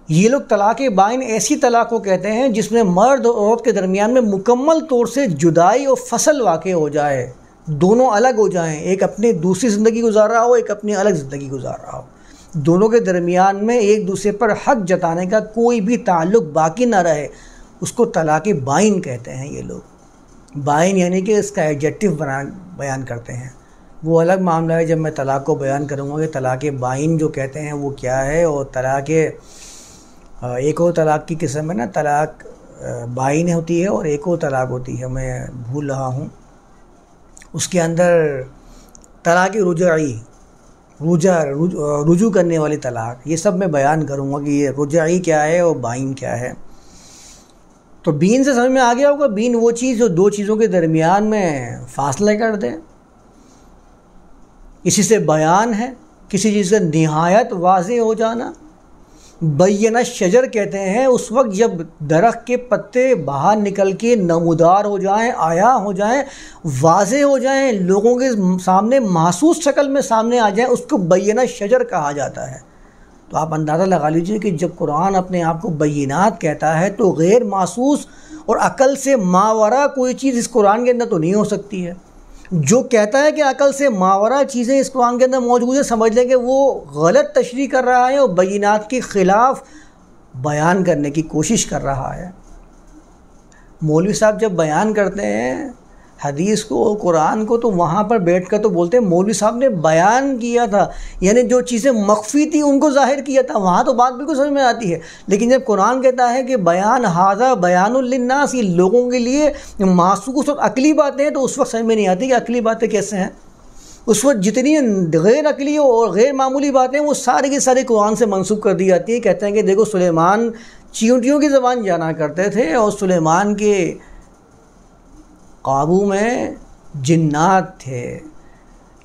Speaker 1: یہ لوگ طلاق بائن ایسی طلاق کو کہتے ہیں جس میں مرد اور عورت کے درمیان میں مکمل طور سے جدائی اور فصل واقع ہو جائے، دونوں الگ ہو جائیں، ایک اپنے دوسری زندگی گزار رہا ہو، ایک اپنی الگ زندگی گزار رہا ہو، دونوں کے درمیان میں ایک دوسرے پر حق جتانے کا کوئی بھی تعلق باقی نہ رہے، اس کو طلاق بائن کہتے ہیں۔ یہ لوگ بائن یعنی کہ اس کا ایڈجیکٹو بیان کرتے ہیں، وہ الگ معاملہ ہے جب میں طلاق کو بیان کروں گا کہ طلاق بائن جو کہتے ہیں وہ کیا ہے۔ اور طلاق ایک اور طلاق کی قسم ہے نا، طلاق بائن ہوتی ہے اور ایک اور طلاق ہوتی ہے، میں بھول رہا ہوں، اس کے اندر طلاق رجعی، رجوع کرنے والی طلاق، یہ سب میں بیان کروں گا کہ یہ رجعی کیا ہے اور بائن کیا ہے۔ تو بین سے سمجھ میں آ گیا ہوگا، بین وہ چیز جو دو چیزوں کے درمیان میں فاصلہ کر دے۔ اسی سے بیان ہے کسی چیز کا نہایت واضح ہو جانا۔ بین الشجر کہتے ہیں اس وقت جب درخت کے پتے باہر نکل کے نمودار ہو جائیں، آیا ہو جائیں، واضح ہو جائیں، لوگوں کے سامنے محسوس شکل میں سامنے آ جائیں، اس کو بین الشجر کہا جاتا ہے۔ تو آپ اندازہ لگا لیجئے کہ جب قرآن اپنے آپ کو بینات کہتا ہے تو غیر محسوس اور عقل سے ماورا کوئی چیز اس قرآن کے اندر تو نہیں ہو سکتی ہے۔ جو کہتا ہے کہ عقل سے ماورا چیزیں اس قرآن کے اندر موجود ہیں، سمجھ لیں کہ وہ غلط تشریح کر رہا ہے اور بینات کے خلاف بیان کرنے کی کوشش کر رہا ہے۔ مولوی صاحب جب بیان کرتے ہیں حدیث کو، قرآن کو، تو وہاں پر بیٹھ کر تو بولتے ہیں مولوی صاحب نے بیان کیا تھا، یعنی جو چیزیں مخفی تھی ان کو ظاہر کیا تھا، وہاں تو بات بالکل سمجھ میں آتی ہے۔ لیکن جب قرآن کہتا ہے کہ بیان ھذا بیان للناس، یہ لوگوں کے لیے محسوس اور عقلی باتیں ہیں، تو اس وقت سمجھ میں نہیں آتی کہ عقلی باتیں کیسے ہیں۔ اس وقت جتنی غیر عقلی اور غیر معمولی باتیں وہ ساری کی ساری قرآن سے منسوب کر دی جاتی ہیں۔ کہتے ہیں کہ دیکھو سلیمان چیونٹیوں کی زبان جانا کرتے تھے اور سلیمان کے قابو میں جنات تھے۔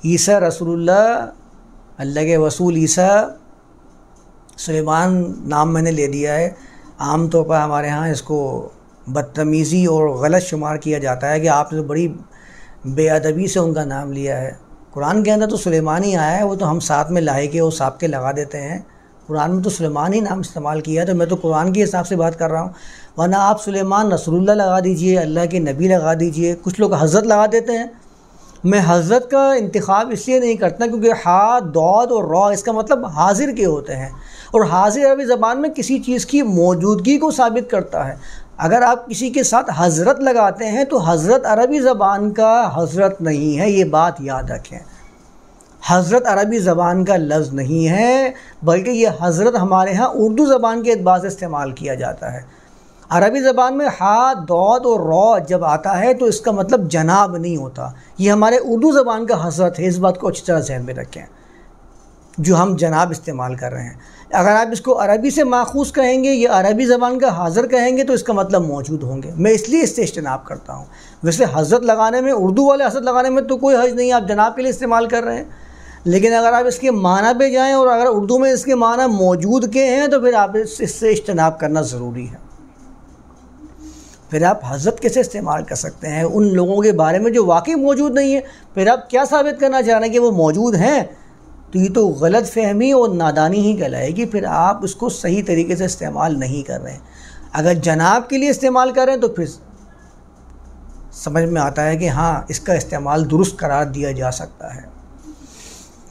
Speaker 1: عیسیٰ رسول اللہ کے رسول عیسیٰ، سلیمان نام میں نے لے دیا ہے، عام طور پر ہمارے ہاں اس کو بدتمیزی اور غلط شمار کیا جاتا ہے کہ آپ نے بڑی بے ادبی سے ان کا نام لیا ہے۔ قرآن کے اندر تو سلیمان ہی آیا ہے، وہ تو ہم ساتھ میں لاحقے اور سابقے لگا دیتے ہیں، قرآن میں تو سلیمان ہی نام استعمال کیا ہے، تو میں تو قرآن کے حساب سے بات کر رہا ہوں، ورنہ آپ سلیمان رسول اللہ لگا دیجئے، اللہ کے نبی لگا دیجئے، کچھ لوگ حضرت لگا دیتے ہیں۔ میں حضرت کا انتخاب اس لیے نہیں کرتا کیونکہ ہا، داد اور را اس کا مطلب حاضر کے ہوتے ہیں، اور حاضر عربی زبان میں کسی چیز کی موجودگی کو ثابت کرتا ہے۔ اگر آپ کسی کے ساتھ حضرت لگاتے ہیں تو حضرت عربی زبان کا حضرت نہیں ہے، یہ بات یاد رکھیں۔ حضرت عربی زبان کا لفظ نہیں ہے، بلکہ یہ حضرت ہمارے ہاں اردو زبان کے اعتبار سے استعمال کیا جاتا ہے۔ عربی زبان میں ہا، داد اور را جب آتا ہے تو اس کا مطلب جناب نہیں ہوتا، یہ ہمارے اردو زبان کا حضرت ہے، اس بات کو اچھی طرح ذہن میں رکھیں۔ جو ہم جناب استعمال کر رہے ہیں. اگر آپ اس کو عربی سے ماخوذ کہیں گے یا عربی زبان کا حاضر کہیں گے تو اس کا مطلب موجود ہوں گے. میں اس لیے اس سے اجتناب کرتا ہوں. ویسے حضرت لگانے میں، اردو والے حضرت لگانے میں تو کوئی حرج نہیں، آپ جناب کے لیے استعمال کر رہے ہیں. لیکن اگر آپ اس کے معنی پہ جائیں اور اگر اردو میں اس کے معنی موجود کے ہیں تو پھر آپ اس سے اجتناب کرنا ضروری ہے. پھر آپ حضرت کیسے استعمال کر سکتے ہیں ان لوگوں کے بارے میں جو واقعی موجود نہیں ہے؟ پھر آپ کیا ثابت کرنا چاہ رہے ہیں کہ وہ موجود ہیں؟ تو یہ تو غلط فہمی اور نادانی ہی کہلائے گی. پھر آپ اس کو صحیح طریقے سے استعمال نہیں کر رہے ہیں. اگر جناب کے لیے استعمال کر رہے ہیں تو پھر سمجھ میں آتا ہے کہ ہاں اس کا استعمال درست قرار دیا جا سکتا ہے.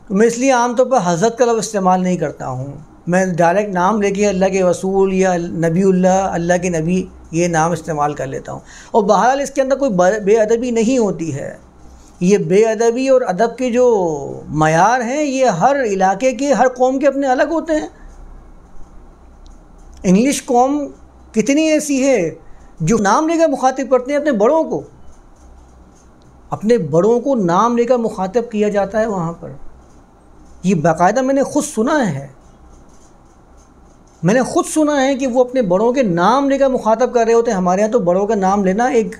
Speaker 1: تو میں اس لیے عام طور پر حضرت کا لفظ استعمال نہیں کرتا ہوں. میں ڈائریکٹ نام لے کے اللہ کے رسول یا نبی اللہ، اللہ کے نبی، یہ نام استعمال کر لیتا ہوں. اور بہرحال اس کے اندر کوئی بے ادبی نہیں ہوتی ہے. یہ بے ادبی اور ادب کے جو معیار ہیں یہ ہر علاقے کے، ہر قوم کے اپنے الگ ہوتے ہیں. انگلش قوم کتنی ایسی ہے جو نام لے کر مخاطب کرتے ہیں اپنے بڑوں کو. اپنے بڑوں کو نام لے کر مخاطب کیا جاتا ہے وہاں پر. یہ باقاعدہ میں نے خود سنا ہے. میں نے خود سنا ہے کہ وہ اپنے بڑوں کے نام لے کر مخاطب کر رہے ہوتے ہیں. ہمارے ہاں تو بڑوں کا نام لینا ایک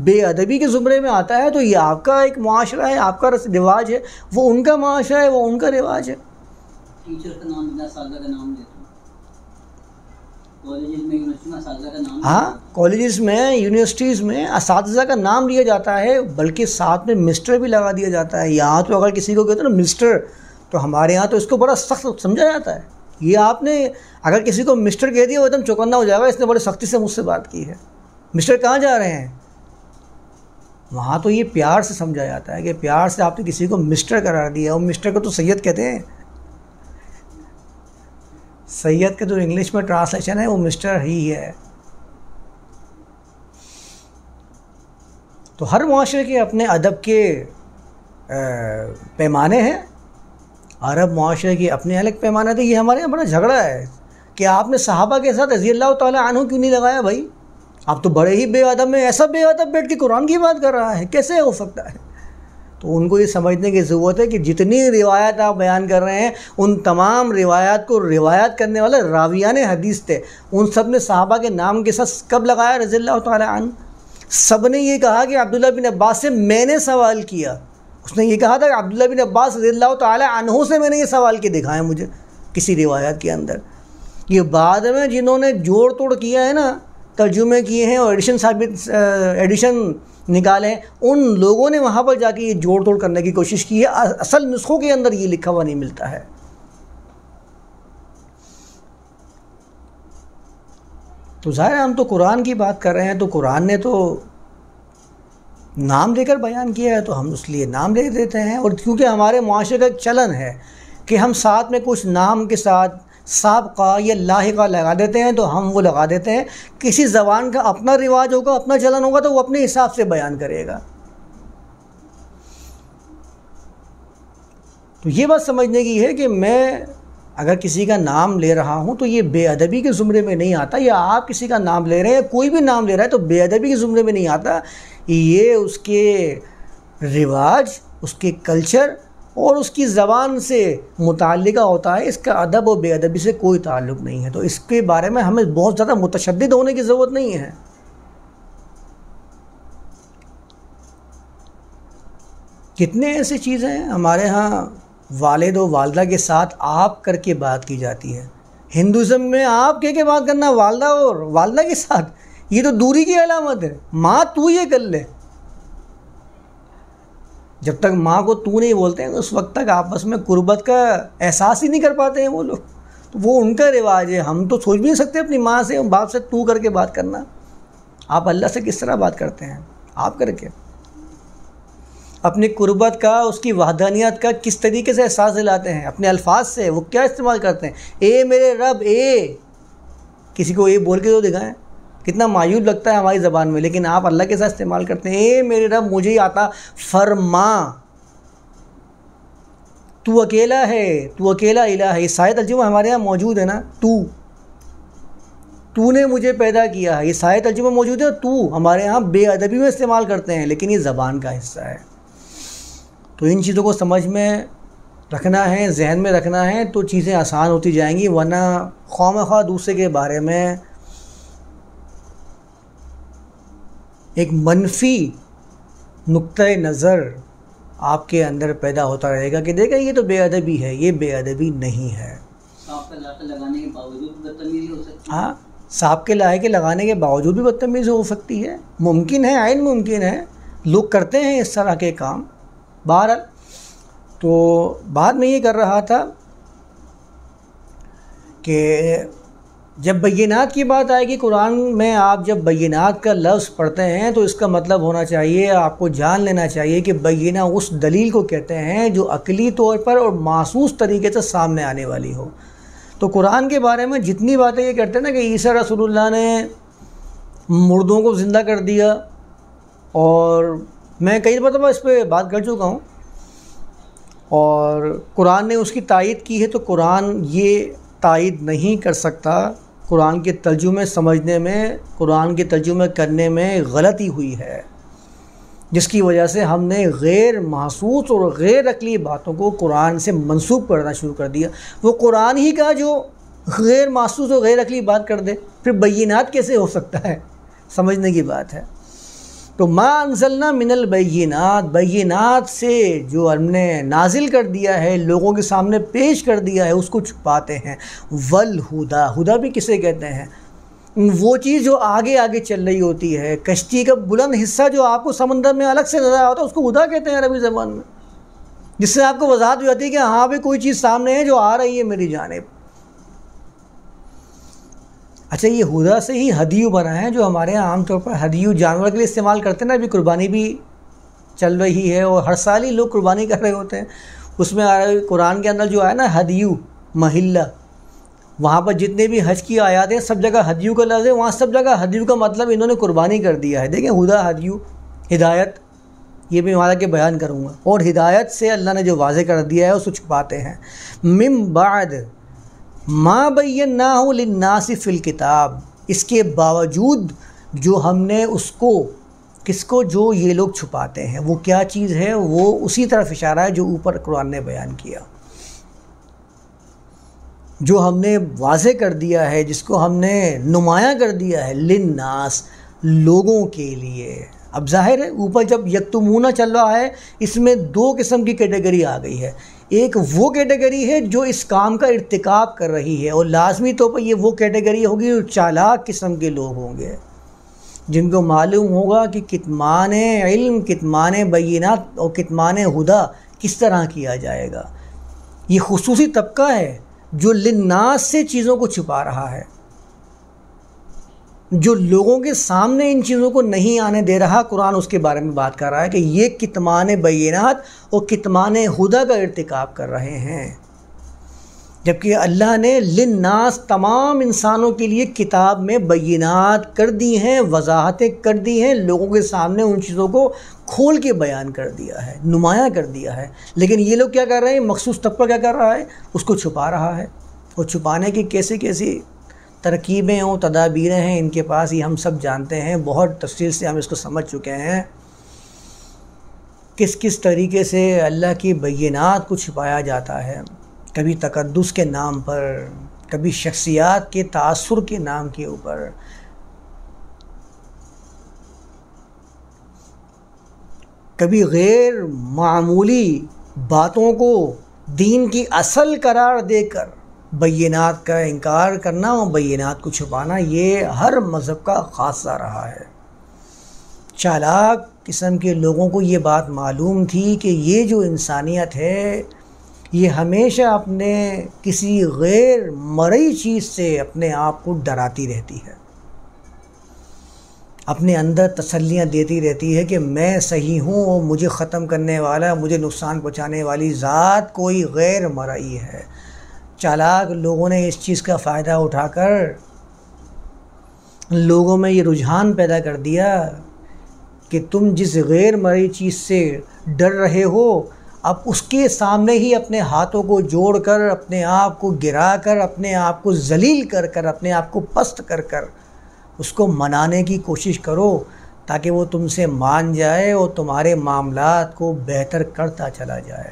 Speaker 1: بے ادبی کے زمرے میں آتا ہے. تو یہ آپ کا ایک معاشرہ ہے، آپ کا رواج ہے، وہ ان کا معاشرہ ہے، وہ ان کا رواج ہے.
Speaker 2: ٹیچر کا نام لینا، اساتذہ کا نام لیتے ہیں کالجز میں، یونیورسٹی میں اساتذہ کا نام.
Speaker 1: ہاں، کالجز میں، یونیورسٹیز میں اساتذہ کا نام لیا جاتا ہے، بلکہ ساتھ میں مسٹر بھی لگا دیا جاتا ہے. یہاں تو اگر کسی کو کہتے ہیں نا مسٹر، تو ہمارے ہاں تو اس کو بڑا سخت سمجھا جاتا ہے. یہ آپ نے اگر کسی کو مسٹر کہہ دیا وہ ایک دم چوکنا ہو جائے گا، اس نے بڑی سختی سے مجھ سے بات کی ہے. مسٹر کہاں جا رہے ہیں؟ وہاں تو یہ پیار سے سمجھا جاتا ہے کہ پیار سے آپ نے کسی کو مسٹر قرار دیا. اور مسٹر کو تو سید کہتے ہیں. سید کا جو انگلش میں ٹرانسلیشن ہے وہ مسٹر ہی ہے. تو ہر معاشرے کے اپنے ادب کے پیمانے ہیں. عرب معاشرے کے اپنے الگ پیمانے تھے. یہ ہمارے یہاں بڑا جھگڑا ہے کہ آپ نے صحابہ کے ساتھ رضی اللہ تعالیٰ عنہ کیوں نہیں لگایا بھائی؟ آپ تو بڑے ہی بے ادب میں، ایسا بے ادب بیٹھ کے قرآن کی بات کر رہا ہے، کیسے ہو سکتا ہے؟ تو ان کو یہ سمجھنے کی ضرورت ہے کہ جتنی روایات آپ بیان کر رہے ہیں ان تمام روایات کو روایات کرنے والے راویان حدیث تھے. ان سب نے صحابہ کے نام کے ساتھ کب لگایا رضی اللہ تعالیٰ عنہ؟ سب نے یہ کہا کہ عبداللہ بن عباس سے میں نے سوال کیا. اس نے یہ کہا تھا کہ عبداللہ بن عباس رضی اللہ تعالیٰ عنہ سے میں نے یہ سوال کے دکھائے مجھے کسی روایات کے اندر. یہ بعد میں جنہوں نے جوڑ توڑ کیا ہے نا، ترجمے کیے ہیں اور ایڈیشن نکالے ہیں، ان لوگوں نے وہاں پر جا کے یہ جوڑ توڑ کرنے کی کوشش کی ہے. اصل نسخوں کے اندر یہ لکھا ہوا نہیں ملتا ہے. تو ظاہر ہم تو قرآن کی بات کر رہے ہیں، تو قرآن نے تو نام دے کر بیان کیا ہے تو ہم اس لیے نام لے دیتے ہیں. اور کیونکہ ہمارے معاشرے کا ایک چلن ہے کہ ہم ساتھ میں کچھ نام کے ساتھ سابقہ یا لاحقہ لگا دیتے ہیں تو ہم وہ لگا دیتے ہیں. کسی زبان کا اپنا رواج ہوگا، اپنا چلن ہوگا تو وہ اپنے حساب سے بیان کرے گا. تو یہ بات سمجھنے کی ہے کہ میں اگر کسی کا نام لے رہا ہوں تو یہ بے ادبی کے زمرے میں نہیں آتا. یا آپ کسی کا نام لے رہے ہیں، کوئی بھی نام لے رہا ہے تو بے ادبی کے زمرے میں نہیں آتا. یہ اس کے رواج، اس کے کلچر اور اس کی زبان سے متعلقہ ہوتا ہے. اس کا ادب اور بے ادبی سے کوئی تعلق نہیں ہے. تو اس کے بارے میں ہمیں بہت زیادہ متشدد ہونے کی ضرورت نہیں ہے. کتنے ایسی چیزیں ہیں ہمارے ہاں والد و والدہ کے ساتھ آپ کر کے بات کی جاتی ہے. ہندوازم میں آپ کہہ کے بات کرنا والدہ اور والدہ کے ساتھ، یہ تو دوری کی علامت ہے. ماں تو یہ کر لے. جب تک ماں کو تو نہیں بولتے ہیں اس وقت تک آپس میں قربت کا احساس ہی نہیں کر پاتے ہیں وہ لوگ. تو وہ ان کا رواج ہے. ہم تو سوچ بھی نہیں سکتے اپنی ماں سے باپ سے تو کر کے بات کرنا. آپ اللہ سے کس طرح بات کرتے ہیں؟ آپ کر کے اپنی قربت کا، اس کی وحدانیت کا کس طریقے سے احساس دلاتے ہیں؟ اپنے الفاظ سے. وہ کیا استعمال کرتے ہیں؟ اے میرے رب، اے. کسی کو اے بول کے تو دکھائیں. کتنا مایوب لگتا ہے ہماری زبان میں، لیکن آپ اللہ کے ساتھ استعمال کرتے ہیں اے میرے رب مجھے ہی آتا فرما. تو اکیلا ہے، تو اکیلا الہ ہے. یہ سارے ترجمہ ہمارے یہاں موجود ہے نا. تو نے مجھے پیدا کیا ہے، یہ سارے ترجمہ موجود ہے. تو ہمارے یہاں بے ادبی میں استعمال کرتے ہیں لیکن یہ زبان کا حصہ ہے. تو ان چیزوں کو سمجھ میں رکھنا ہے، ذہن میں رکھنا ہے تو چیزیں آسان ہوتی جائیں گی، ورنہ خواہ دوسرے کے بارے میں ایک منفی نقطۂ نظر آپ کے اندر پیدا ہوتا رہے گا کہ دیکھیں یہ تو بے ادبی ہے، یہ بے ادبی نہیں ہے۔
Speaker 2: صاحب کا لاکھ لگانے کے باوجود بدتمیزی ہو سکتی ہے۔
Speaker 1: ہاں، صاحب کے لائے کے لگانے کے باوجود بھی بدتمیزی ہو سکتی ہے، ممکن ہے، عین ممکن ہے، لوگ کرتے ہیں اس طرح کے کام۔ بہرحال تو بعد میں یہ کر رہا تھا کہ جب بینات کی بات آئے گی قرآن میں، آپ جب بینات کا لفظ پڑھتے ہیں تو اس کا مطلب ہونا چاہیے، آپ کو جان لینا چاہیے کہ بینہ اس دلیل کو کہتے ہیں جو عقلی طور پر اور محسوس طریقے سے سامنے آنے والی ہو۔ تو قرآن کے بارے میں جتنی باتیں یہ کرتے ہیں نا کہ عیسیٰ رسول اللہ نے مردوں کو زندہ کر دیا، اور میں کئی مرتبہ اس پہ بات کر چکا ہوں، اور قرآن نے اس کی تائید کی ہے، تو قرآن یہ تائید نہیں کر سکتا۔ قرآن کے ترجمے سمجھنے میں، قرآن کے ترجمے کرنے میں غلطی ہوئی ہے، جس کی وجہ سے ہم نے غیر محسوس اور غیر عقلی باتوں کو قرآن سے منسوب کرنا شروع کر دیا۔ وہ قرآن ہی کا جو غیر محسوس اور غیر عقلی بات کر دے، پھر بینات کیسے ہو سکتا ہے؟ سمجھنے کی بات ہے۔ تو ما انزلنا من البینات، بینات سے جو ہم نے نازل کر دیا ہے، لوگوں کے سامنے پیش کر دیا ہے، اس کو چھپاتے ہیں۔ والہدا، ہدا بھی کسے کہتے ہیں؟ وہ چیز جو آگے آگے چل رہی ہوتی ہے، کشتی کا بلند حصہ جو آپ کو سمندر میں الگ سے نظر آتا ہے، اس کو ہدا کہتے ہیں عربی زبان میں، جس سے آپ کو وضاحت ہو جاتی ہے کہ ہاں بھی کوئی چیز سامنے ہے جو آ رہی ہے میری جانب۔ اچھا، یہ ہدا سے ہی ہدیو بنا ہے، جو ہمارے یہاں عام طور پر ہدیو جانور کے لیے استعمال کرتے ہیں نا۔ ابھی قربانی بھی چل رہی ہے اور ہر سال ہی لوگ قربانی کر رہے ہوتے ہیں، اس میں قرآن کے اندر جو ہے نا ہدیو محلہ، وہاں پر جتنے بھی حج کی آیات ہیں سب جگہ ہدیو کا لفظ ہے، وہاں سب جگہ ہدیو کا مطلب انہوں نے قربانی کر دیا ہے۔ دیکھیں، ہدا، ہدیو، ہدایت، یہ بھی وہاں کے بیان کروں گا، اور ہدایت سے اللہ نے جو واضح کر دیا ہے اس کو چھپاتے ہیں۔ من بعد ما بیناہ للناس فی الکتاب، اس کے باوجود جو ہم نے اس کو، کس کو؟ جو یہ لوگ چھپاتے ہیں۔ وہ کیا چیز ہے؟ وہ اسی طرف اشارہ ہے جو اوپر قرآن نے بیان کیا، جو ہم نے واضح کر دیا ہے، جس کو ہم نے نمایاں کر دیا ہے، للناس، لوگوں کے لیے۔ اب ظاہر ہے اوپر جب یکتمونہ چل رہا ہے، اس میں دو قسم کی کیٹیگری آ گئی ہے۔ ایک وہ کیٹیگری ہے جو اس کام کا ارتکاب کر رہی ہے، اور لازمی طور پر یہ وہ کیٹیگری ہوگی جو چالاک قسم کے لوگ ہوں گے، جن کو معلوم ہوگا کہ کتمان علم، کتمان بینات اور کتمان ہدا کس طرح کیا جائے گا۔ یہ خصوصی طبقہ ہے جو للناس سے چیزوں کو چھپا رہا ہے، جو لوگوں کے سامنے ان چیزوں کو نہیں آنے دے رہا۔ قرآن اس کے بارے میں بات کر رہا ہے کہ یہ کتمان بینات اور کتمان ہدا کا ارتکاب کر رہے ہیں، جبکہ اللہ نے للناس، تمام انسانوں کے لیے کتاب میں بینات کر دی ہیں، وضاحتیں کر دی ہیں، لوگوں کے سامنے ان چیزوں کو کھول کے بیان کر دیا ہے، نمایاں کر دیا ہے۔ لیکن یہ لوگ کیا کر رہے ہیں؟ مخصوص طبقہ کیا کر رہا ہے؟ اس کو چھپا رہا ہے۔ اور چھپانے کی کیسی کیسی ترکیبیں اور تدابیریں ہیں ان کے پاس، یہ ہم سب جانتے ہیں، بہت تفصیل سے ہم اس کو سمجھ چکے ہیں، کس کس طریقے سے اللہ کی بینات کو چھپایا جاتا ہے، کبھی تقدس کے نام پر، کبھی شخصیات کے تاثر کے نام کے اوپر، کبھی غیر معمولی باتوں کو دین کی اصل قرار دے کر بینات کا انکار کرنا اور بینات کو چھپانا۔ یہ ہر مذہب کا خاصہ رہا ہے۔ چالاک قسم کے لوگوں کو یہ بات معلوم تھی کہ یہ جو انسانیت ہے یہ ہمیشہ اپنے کسی غیر مرئی چیز سے اپنے آپ کو ڈراتی رہتی ہے، اپنے اندر تسلیاں دیتی رہتی ہے کہ میں صحیح ہوں اور مجھے ختم کرنے والا، مجھے نقصان پہنچانے والی ذات کوئی غیر مرئی ہے۔ چالاک لوگوں نے اس چیز کا فائدہ اٹھا کر لوگوں میں یہ رجحان پیدا کر دیا کہ تم جس غیر مرئی چیز سے ڈر رہے ہو، اب اس کے سامنے ہی اپنے ہاتھوں کو جوڑ کر، اپنے آپ کو گرا کر، اپنے آپ کو ذلیل کر کر، اپنے آپ کو پست کر کر اس کو منانے کی کوشش کرو، تاکہ وہ تم سے مان جائے اور تمہارے معاملات کو بہتر کرتا چلا جائے۔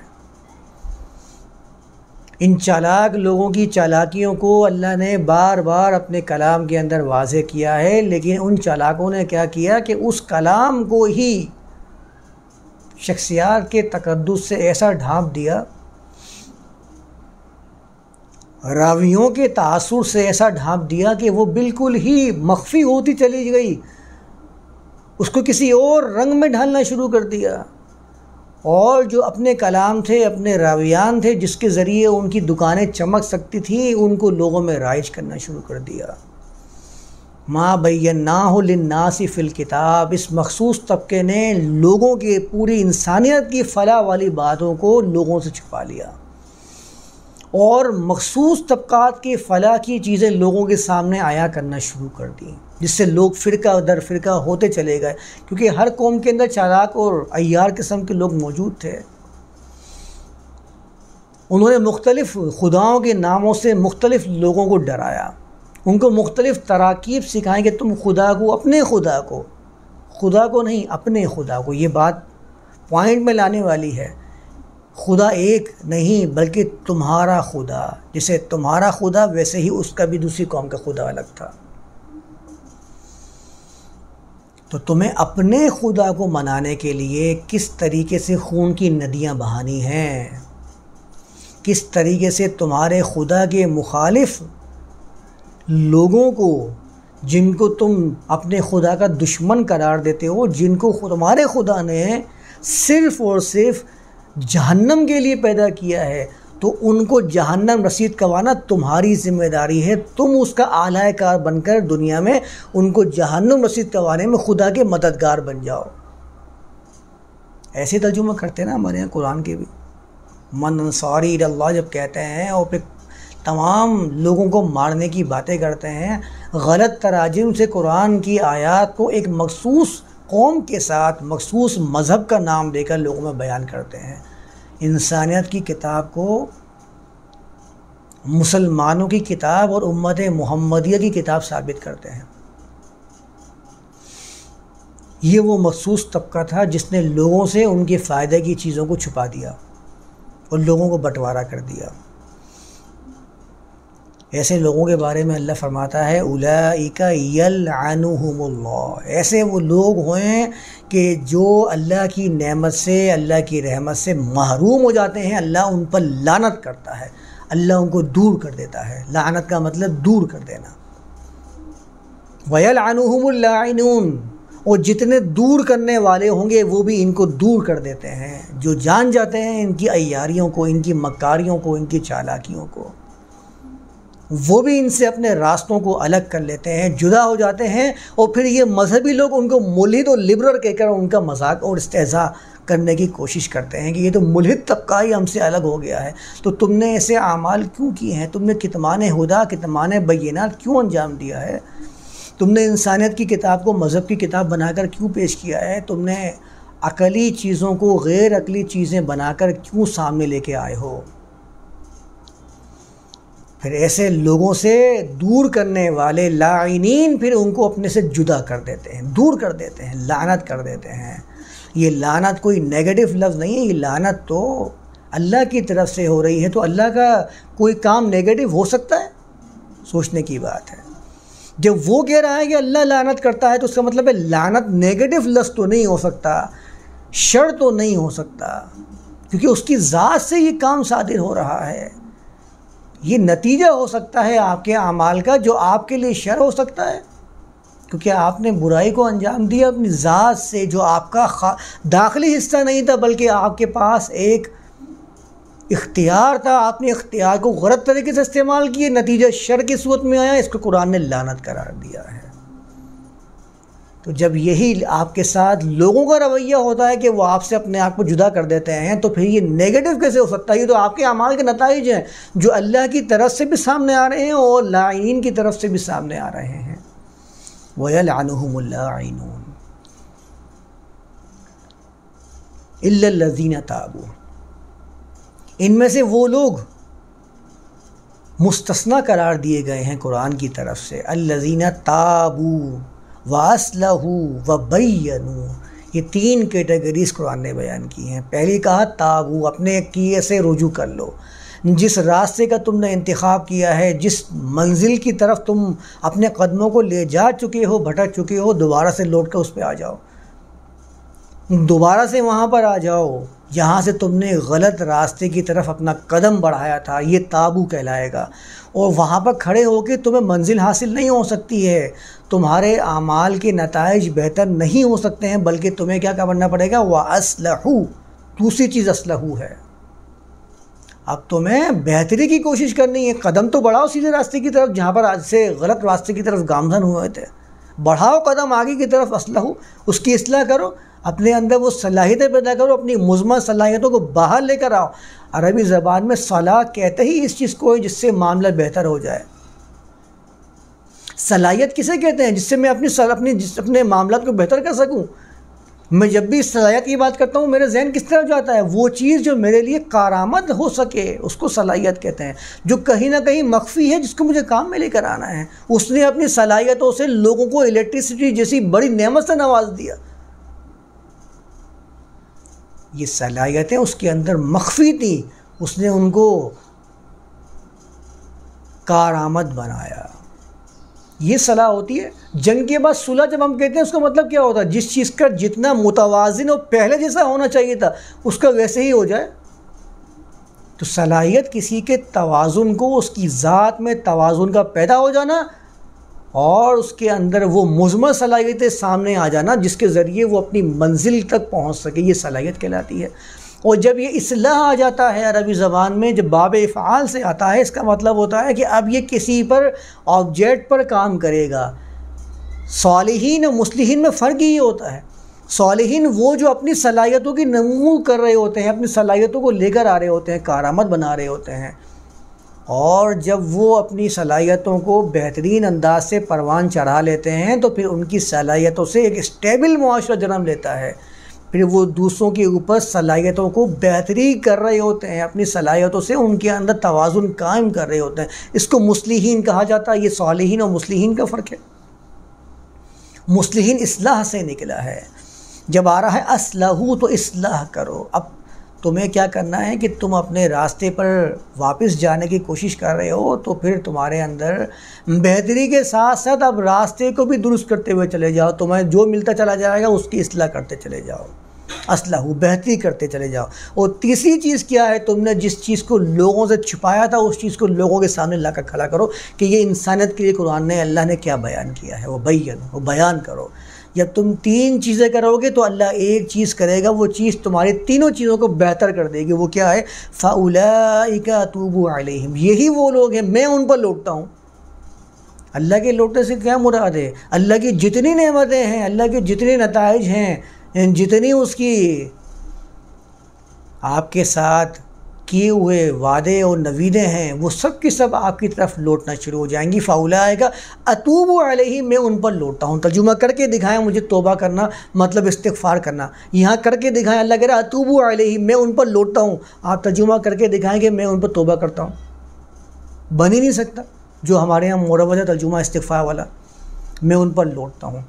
Speaker 1: ان چالاک لوگوں کی چالاکیوں کو اللہ نے بار بار اپنے کلام کے اندر واضح کیا ہے، لیکن ان چالاکوں نے کیا کیا کہ اس کلام کو ہی شخصیات کے تقدس سے ایسا ڈھانپ دیا، راویوں کے تاثر سے ایسا ڈھانپ دیا کہ وہ بالکل ہی مخفی ہوتی چلی گئی، اس کو کسی اور رنگ میں ڈھالنا شروع کر دیا، اور جو اپنے کلام تھے، اپنے راویان تھے جس کے ذریعے ان کی دکانیں چمک سکتی تھیں، ان کو لوگوں میں رائج کرنا شروع کر دیا۔ ما بیناہ للناس فی الکتاب، اس مخصوص طبقے نے لوگوں کے پوری انسانیت کی فلاح والی باتوں کو لوگوں سے چھپا لیا، اور مخصوص طبقات کی فلاح کی چیزیں لوگوں کے سامنے آیا کرنا شروع کر دیں، جس سے لوگ فرقہ در فرقہ ہوتے چلے گئے، کیونکہ ہر قوم کے اندر چالاک اور عیار قسم کے لوگ موجود تھے۔ انہوں نے مختلف خداؤں کے ناموں سے مختلف لوگوں کو ڈرایا، ان کو مختلف تراکیب سکھائیں کہ تم خدا کو، اپنے خدا کو، خدا کو نہیں اپنے خدا کو، یہ بات پوائنٹ میں لانے والی ہے، خدا ایک نہیں بلکہ تمہارا خدا، جسے تمہارا خدا ویسے ہی اس کا بھی دوسری قوم کا خدا الگ تھا۔ تو تمہیں اپنے خدا کو منانے کے لیے کس طریقے سے خون کی ندیاں بہانی ہیں، کس طریقے سے تمہارے خدا کے مخالف لوگوں کو، جن کو تم اپنے خدا کا دشمن قرار دیتے ہو، جن کو تمہارے خدا نے صرف اور صرف جہنم کے لیے پیدا کیا ہے، تو ان کو جہنم رسید کروانا تمہاری ذمہ داری ہے، تم اس کا اعلیٰ کار بن کر دنیا میں ان کو جہنم رسید کروانے میں خدا کے مددگار بن جاؤ۔ ایسے ترجمہ کرتے ہیں نا ہمارے یہاں قرآن کے بھی، من انصاری اللہ جب کہتے ہیں اور پھر تمام لوگوں کو مارنے کی باتیں کرتے ہیں، غلط تراجم سے قرآن کی آیات کو ایک مخصوص قوم کے ساتھ مخصوص مذہب کا نام دے کر لوگوں میں بیان کرتے ہیں، انسانیت کی کتاب کو مسلمانوں کی کتاب اور امت محمدیہ کی کتاب ثابت کرتے ہیں۔ یہ وہ مخصوص طبقہ تھا جس نے لوگوں سے ان کے فائدے کی چیزوں کو چھپا دیا اور لوگوں کو بٹوارا کر دیا۔ ایسے لوگوں کے بارے میں اللہ فرماتا ہے اولئک یلعنہم اللہ، ایسے وہ لوگ ہوئے کہ جو اللہ کی نعمت سے، اللہ کی رحمت سے محروم ہو جاتے ہیں، اللہ ان پر لعنت کرتا ہے، اللہ ان کو دور کر دیتا ہے۔ لعنت کا مطلب دور کر دینا۔ وَيَلْعَنُهُمُ اللاعنون، اور جتنے دور کرنے والے ہوں گے وہ بھی ان کو دور کر دیتے ہیں، جو جان جاتے ہیں ان کی عیاریوں کو، ان کی مکاریوں کو، ان کی چالاکیوں کو، وہ بھی ان سے اپنے راستوں کو الگ کر لیتے ہیں، جدا ہو جاتے ہیں، اور پھر یہ مذہبی لوگ ان کو ملحد اور لبرل کہہ کر ان کا مذاق اور استہزاء کرنے کی کوشش کرتے ہیں کہ یہ تو ملحد طبقہ ہی ہم سے الگ ہو گیا ہے، تو تم نے ایسے اعمال کیوں کیے ہیں، تم نے کتمان ہدا، کتمان بینات کیوں انجام دیا ہے، تم نے انسانیت کی کتاب کو مذہب کی کتاب بنا کر کیوں پیش کیا ہے، تم نے عقلی چیزوں کو غیر عقلی چیزیں بنا کر کیوں سامنے لے کے آئے ہو۔ پھر ایسے لوگوں سے دور کرنے والے لاعنین پھر ان کو اپنے سے جدا کر دیتے ہیں، دور کر دیتے ہیں، لعنت کر دیتے ہیں۔ یہ لعنت کوئی نیگیٹو لفظ نہیں ہے، یہ لعنت تو اللہ کی طرف سے ہو رہی ہے، تو اللہ کا کوئی کام نیگیٹو ہو سکتا ہے؟ سوچنے کی بات ہے۔ جب وہ کہہ رہا ہے کہ اللہ لعنت کرتا ہے تو اس کا مطلب ہے لعنت نیگیٹو لفظ تو نہیں ہو سکتا، شر تو نہیں ہو سکتا، کیونکہ اس کی ذات سے یہ کام صادر ہو رہا ہے۔ یہ نتیجہ ہو سکتا ہے آپ کے اعمال کا جو آپ کے لیے شر ہو سکتا ہے، کیونکہ آپ نے برائی کو انجام دیا اپنی ذات سے، جو آپ کا داخلی حصہ نہیں تھا بلکہ آپ کے پاس ایک اختیار تھا، آپ نے اختیار کو غلط طریقے سے استعمال کیے، نتیجہ شر کی صورت میں آیا، اس کو قرآن نے لعنت قرار دیا ہے۔ تو جب یہی آپ کے ساتھ لوگوں کا رویہ ہوتا ہے کہ وہ آپ سے اپنے آپ کو جدا کر دیتے ہیں، تو پھر یہ نیگیٹو کیسے ہو سکتا ہے؟ یہ تو آپ کے اعمال کے نتائج ہیں جو اللہ کی طرف سے بھی سامنے آ رہے ہیں اور لاعنین کی طرف سے بھی سامنے آ رہے ہیں۔ وَيَلْعَنُهُمُ اللَّاعِنُونَ إِلَّا الَّذِينَ تَابُوا، ان میں سے وہ لوگ مستثنیٰ قرار دیے گئے ہیں قرآن کی طرف سے، الَّذِينَ تَابُوا وَأَصْلَحُوا وَبَيَّنُوا، یہ تین کیٹیگریز قرآن نے بیان کی ہیں۔ پہلی کہا تابو، اپنے کیے سے رجوع کر لو، جس راستے کا تم نے انتخاب کیا ہے، جس منزل کی طرف تم اپنے قدموں کو لے جا چکے ہو، بھٹک چکے ہو، دوبارہ سے لوٹ کر اس پہ آ جاؤ، دوبارہ سے وہاں پر آ جاؤ جہاں سے تم نے غلط راستے کی طرف اپنا قدم بڑھایا تھا۔ یہ تابو کہلائے گا، اور وہاں پر کھڑے ہو کے تمہیں منزل حاصل نہیں ہو سکتی ہے، تمہارے اعمال کے نتائج بہتر نہیں ہو سکتے ہیں، بلکہ تمہیں کیا کرنا پڑے گا؟ وَأَصْلَحُوا، دوسری چیز اصلحو ہے۔ اب تمہیں بہتری کی کوشش کرنی ہے، قدم تو بڑھاؤ سیدھے راستے کی طرف جہاں پر آج سے غلط راستے کی طرف گامزن ہوئے تھے، بڑھاؤ قدم آگے کی طرف، اصلحو، اس کی اصلاح کرو، اپنے اندر وہ صلاحیتیں پیدا کرو، اپنی مضمر صلاحیتوں کو باہر لے کر آؤ۔ عربی زبان میں صلاح کہتے ہی اس چیز کو ہے جس سے معاملہ بہتر ہو جائے۔ صلاحیت کسے کہتے ہیں؟ جس سے میں اپنے معاملات کو بہتر کر سکوں۔ میں جب بھی صلاحیت کی بات کرتا ہوں میرے ذہن کس طرف جاتا ہے؟ وہ چیز جو میرے لیے کارآمد ہو سکے اس کو صلاحیت کہتے ہیں، جو کہیں نہ کہیں مخفی ہے، جس کو مجھے کام میں لے کر آنا ہے۔ اس نے اپنی صلاحیتوں سے لوگوں کو الیکٹریسٹی جیسی بڑی نعمت سے نواز دیا، یہ صلاحیتیں اس کے اندر مخفی تھیں، اس نے ان کو کارآمد بنایا۔ یہ صلاح ہوتی ہے۔ جنگ کے بعد صلح جب ہم کہتے ہیں اس کا مطلب کیا ہوتا ہے؟ جس چیز کا جتنا متوازن اور پہلے جیسا ہونا چاہیے تھا اس کا ویسے ہی ہو جائے۔ تو صلاحیت کسی کے توازن کو، اس کی ذات میں توازن کا پیدا ہو جانا اور اس کے اندر وہ مضمر صلاحیتیں سامنے آ جانا جس کے ذریعے وہ اپنی منزل تک پہنچ سکے، یہ صلاحیت کہلاتی ہے۔ اور جب یہ اصلاح آ جاتا ہے عربی زبان میں، جب باب افعال سے آتا ہے، اس کا مطلب ہوتا ہے کہ اب یہ کسی پر آبجیکٹ پر کام کرے گا۔ صالحین اور مصلحین میں فرق ہی ہوتا ہے۔ صالحین وہ جو اپنی صلاحیتوں کی نمو کر رہے ہوتے ہیں، اپنی صلاحیتوں کو لے کر آ رہے ہوتے ہیں، کارآمد بنا رہے ہوتے ہیں، اور جب وہ اپنی صلاحیتوں کو بہترین انداز سے پروان چڑھا لیتے ہیں تو پھر ان کی صلاحیتوں سے ایک اسٹیبل معاشرہ جنم لیتا ہے۔ پھر وہ دوسروں کے اوپر صلاحیتوں کو بہتری کر رہے ہوتے ہیں، اپنی صلاحیتوں سے ان کے اندر توازن قائم کر رہے ہوتے ہیں۔ اس کو مصلحین کہا جاتا ہے۔ یہ صالحین اور مصلحین کا فرق ہے۔ مصلحین اصلاح سے نکلا ہے۔ جب آ رہا ہے اصلحو تو اصلاح کرو۔ اب تمہیں کیا کرنا ہے کہ تم اپنے راستے پر واپس جانے کی کوشش کر رہے ہو، تو پھر تمہارے اندر بہتری کے ساتھ ساتھ اب راستے کو بھی درست کرتے ہوئے چلے جاؤ۔ تمہیں جو ملتا چلا جائے گا اس کی اصلاح کرتے چلے جاؤ، اصلحو، بہتری کرتے چلے جاؤ۔ اور تیسری چیز کیا ہے؟ تم نے جس چیز کو لوگوں سے چھپایا تھا اس چیز کو لوگوں کے سامنے لا کر کھڑا کرو کہ یہ انسانیت کے لیے قرآن نے، اللہ نے کیا بیان کیا ہے، وہ بیان کرو۔ جب تم تین چیزیں کرو گے تو اللہ ایک چیز کرے گا، وہ چیز تمہاری تینوں چیزوں کو بہتر کر دے گی۔ وہ کیا ہے؟ فَأُولَٰئِكَ أَتُوبُ عَلَيْهِمْ، یہی وہ لوگ ہیں میں ان پر لوٹتا ہوں۔ اللہ کے لوٹنے سے کیا مراد ہے؟ اللہ کی جتنی نعمتیں ہیں، اللہ کے جتنے نتائج ہیں، جتنی اس کی آپ کے ساتھ کیے ہوئے وعدے اور نویدیں ہیں، وہ سب کی سب آپ کی طرف لوٹنا شروع ہو جائیں گی۔ فَأُولَٰئِكَ أَتُوبُ عَلَيْهِمْ، میں ان پر لوٹتا ہوں۔ ترجمہ کر کے دکھائیں مجھے توبہ کرنا مطلب استغفار کرنا، یہاں کر کے دکھائیں، اللہ کہہ رہا ہے أَتُوبُ عَلَيْهِمْ، میں ان پر لوٹتا ہوں۔ آپ ترجمہ کر کے دکھائیں کہ میں ان پر توبہ کرتا ہوں، بن ہی نہیں سکتا جو ہمارے یہاں مروج ہے ترجمہ استغفار والا، میں ان پر لوٹتا ہوں۔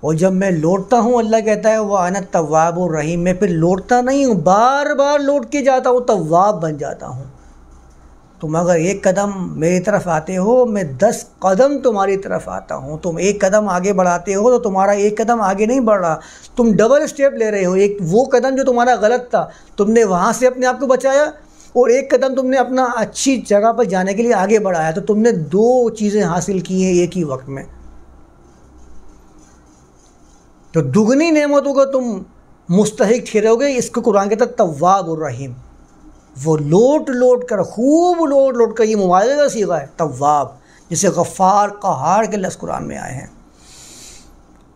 Speaker 1: اور جب میں لوٹتا ہوں، اللہ کہتا ہے وَأَنَا التَّوَّابُ الرَّحِيمُ، میں پھر لوٹتا نہیں ہوں، بار بار لوٹ کے جاتا ہوں، تواب بن جاتا ہوں۔ تم اگر ایک قدم میری طرف آتے ہو، میں 10 قدم تمہاری طرف آتا ہوں۔ تم ایک قدم آگے بڑھاتے ہو تو تمہارا ایک قدم آگے نہیں بڑھ رہا، تم ڈبل اسٹیپ لے رہے ہو۔ ایک وہ قدم جو تمہارا غلط تھا، تم نے وہاں سے اپنے آپ کو بچایا، اور ایک قدم تم نے اپنا اچھی جگہ پر جانے کے لیے آگے بڑھایا، تو تم نے 2 چیزیں حاصل کی ہیں ایک ہی وقت میں۔ تو دگنی نعمتوں کا تم مستحق ٹھہرو گے۔ اس کو قرآن کہتا ہے تواب الرحیم، وہ لوٹ لوٹ کر، خوب لوٹ لوٹ کر، یہ مبالغہ کا صیغہ ہے تواب، جسے غفار، قہار کے لفظ قرآن میں آئے ہیں۔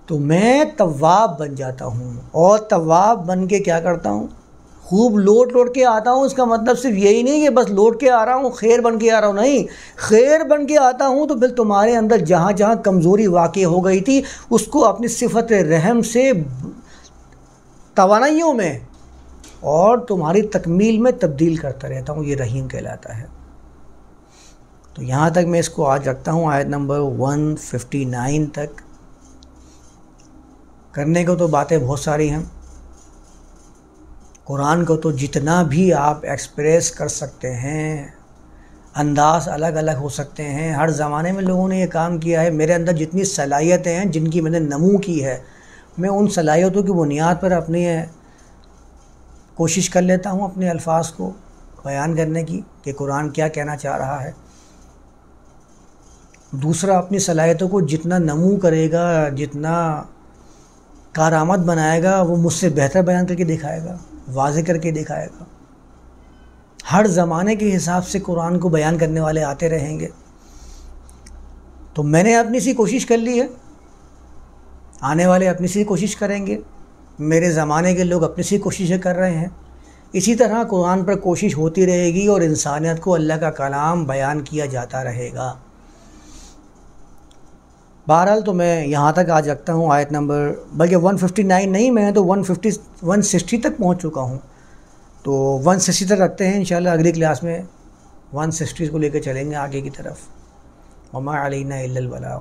Speaker 1: تو میں تواب بن جاتا ہوں، اور تواب بن کے کیا کرتا ہوں؟ خوب لوٹ لوٹ کے آتا ہوں۔ اس کا مطلب صرف یہی نہیں کہ بس لوٹ کے آ رہا ہوں، خیر بن کے آ رہا ہوں، نہیں، خیر بن کے آتا ہوں تو پھر تمہارے اندر جہاں جہاں کمزوری واقع ہو گئی تھی اس کو اپنی صفت رحم سے توانائیوں میں اور تمہاری تکمیل میں تبدیل کرتا رہتا ہوں۔ یہ رحیم کہلاتا ہے۔ تو یہاں تک میں اس کو آج رکھتا ہوں، آیت نمبر 159 تک۔ کرنے کو تو باتیں بہت ساری ہیں، قرآن کو تو جتنا بھی آپ ایکسپریس کر سکتے ہیں، انداز الگ الگ ہو سکتے ہیں، ہر زمانے میں لوگوں نے یہ کام کیا ہے۔ میرے اندر جتنی صلاحیتیں ہیں جن کی میں نے نمو کی ہے، میں ان صلاحیتوں کی بنیاد پر اپنی کوشش کر لیتا ہوں اپنے الفاظ کو بیان کرنے کی کہ قرآن کیا کہنا چاہ رہا ہے۔ دوسرا اپنی صلاحیتوں کو جتنا نمو کرے گا، جتنا کارآمد بنائے گا، وہ مجھ سے بہتر بیان کر کے دکھائے گا، واضح کر کے دکھائے گا۔ ہر زمانے کے حساب سے قرآن کو بیان کرنے والے آتے رہیں گے۔ تو میں نے اپنی سی کوشش کر لی ہے، آنے والے اپنی سی کوشش کریں گے، میرے زمانے کے لوگ اپنی سی کوششیں کر رہے ہیں۔ اسی طرح قرآن پر کوشش ہوتی رہے گی اور انسانیت کو اللہ کا کلام بیان کیا جاتا رہے گا۔ بہرحال تو میں یہاں تک آ جاتا ہوں، آیت نمبر بلکہ 159 نہیں، میں تو 160 تک پہنچ چکا ہوں، تو 160 تک رکھتے ہیں انشاءاللہ۔ اگلی کلاس میں 160 کو لے کے چلیں گے آگے کی طرف۔ وما علینا الا البلاغ۔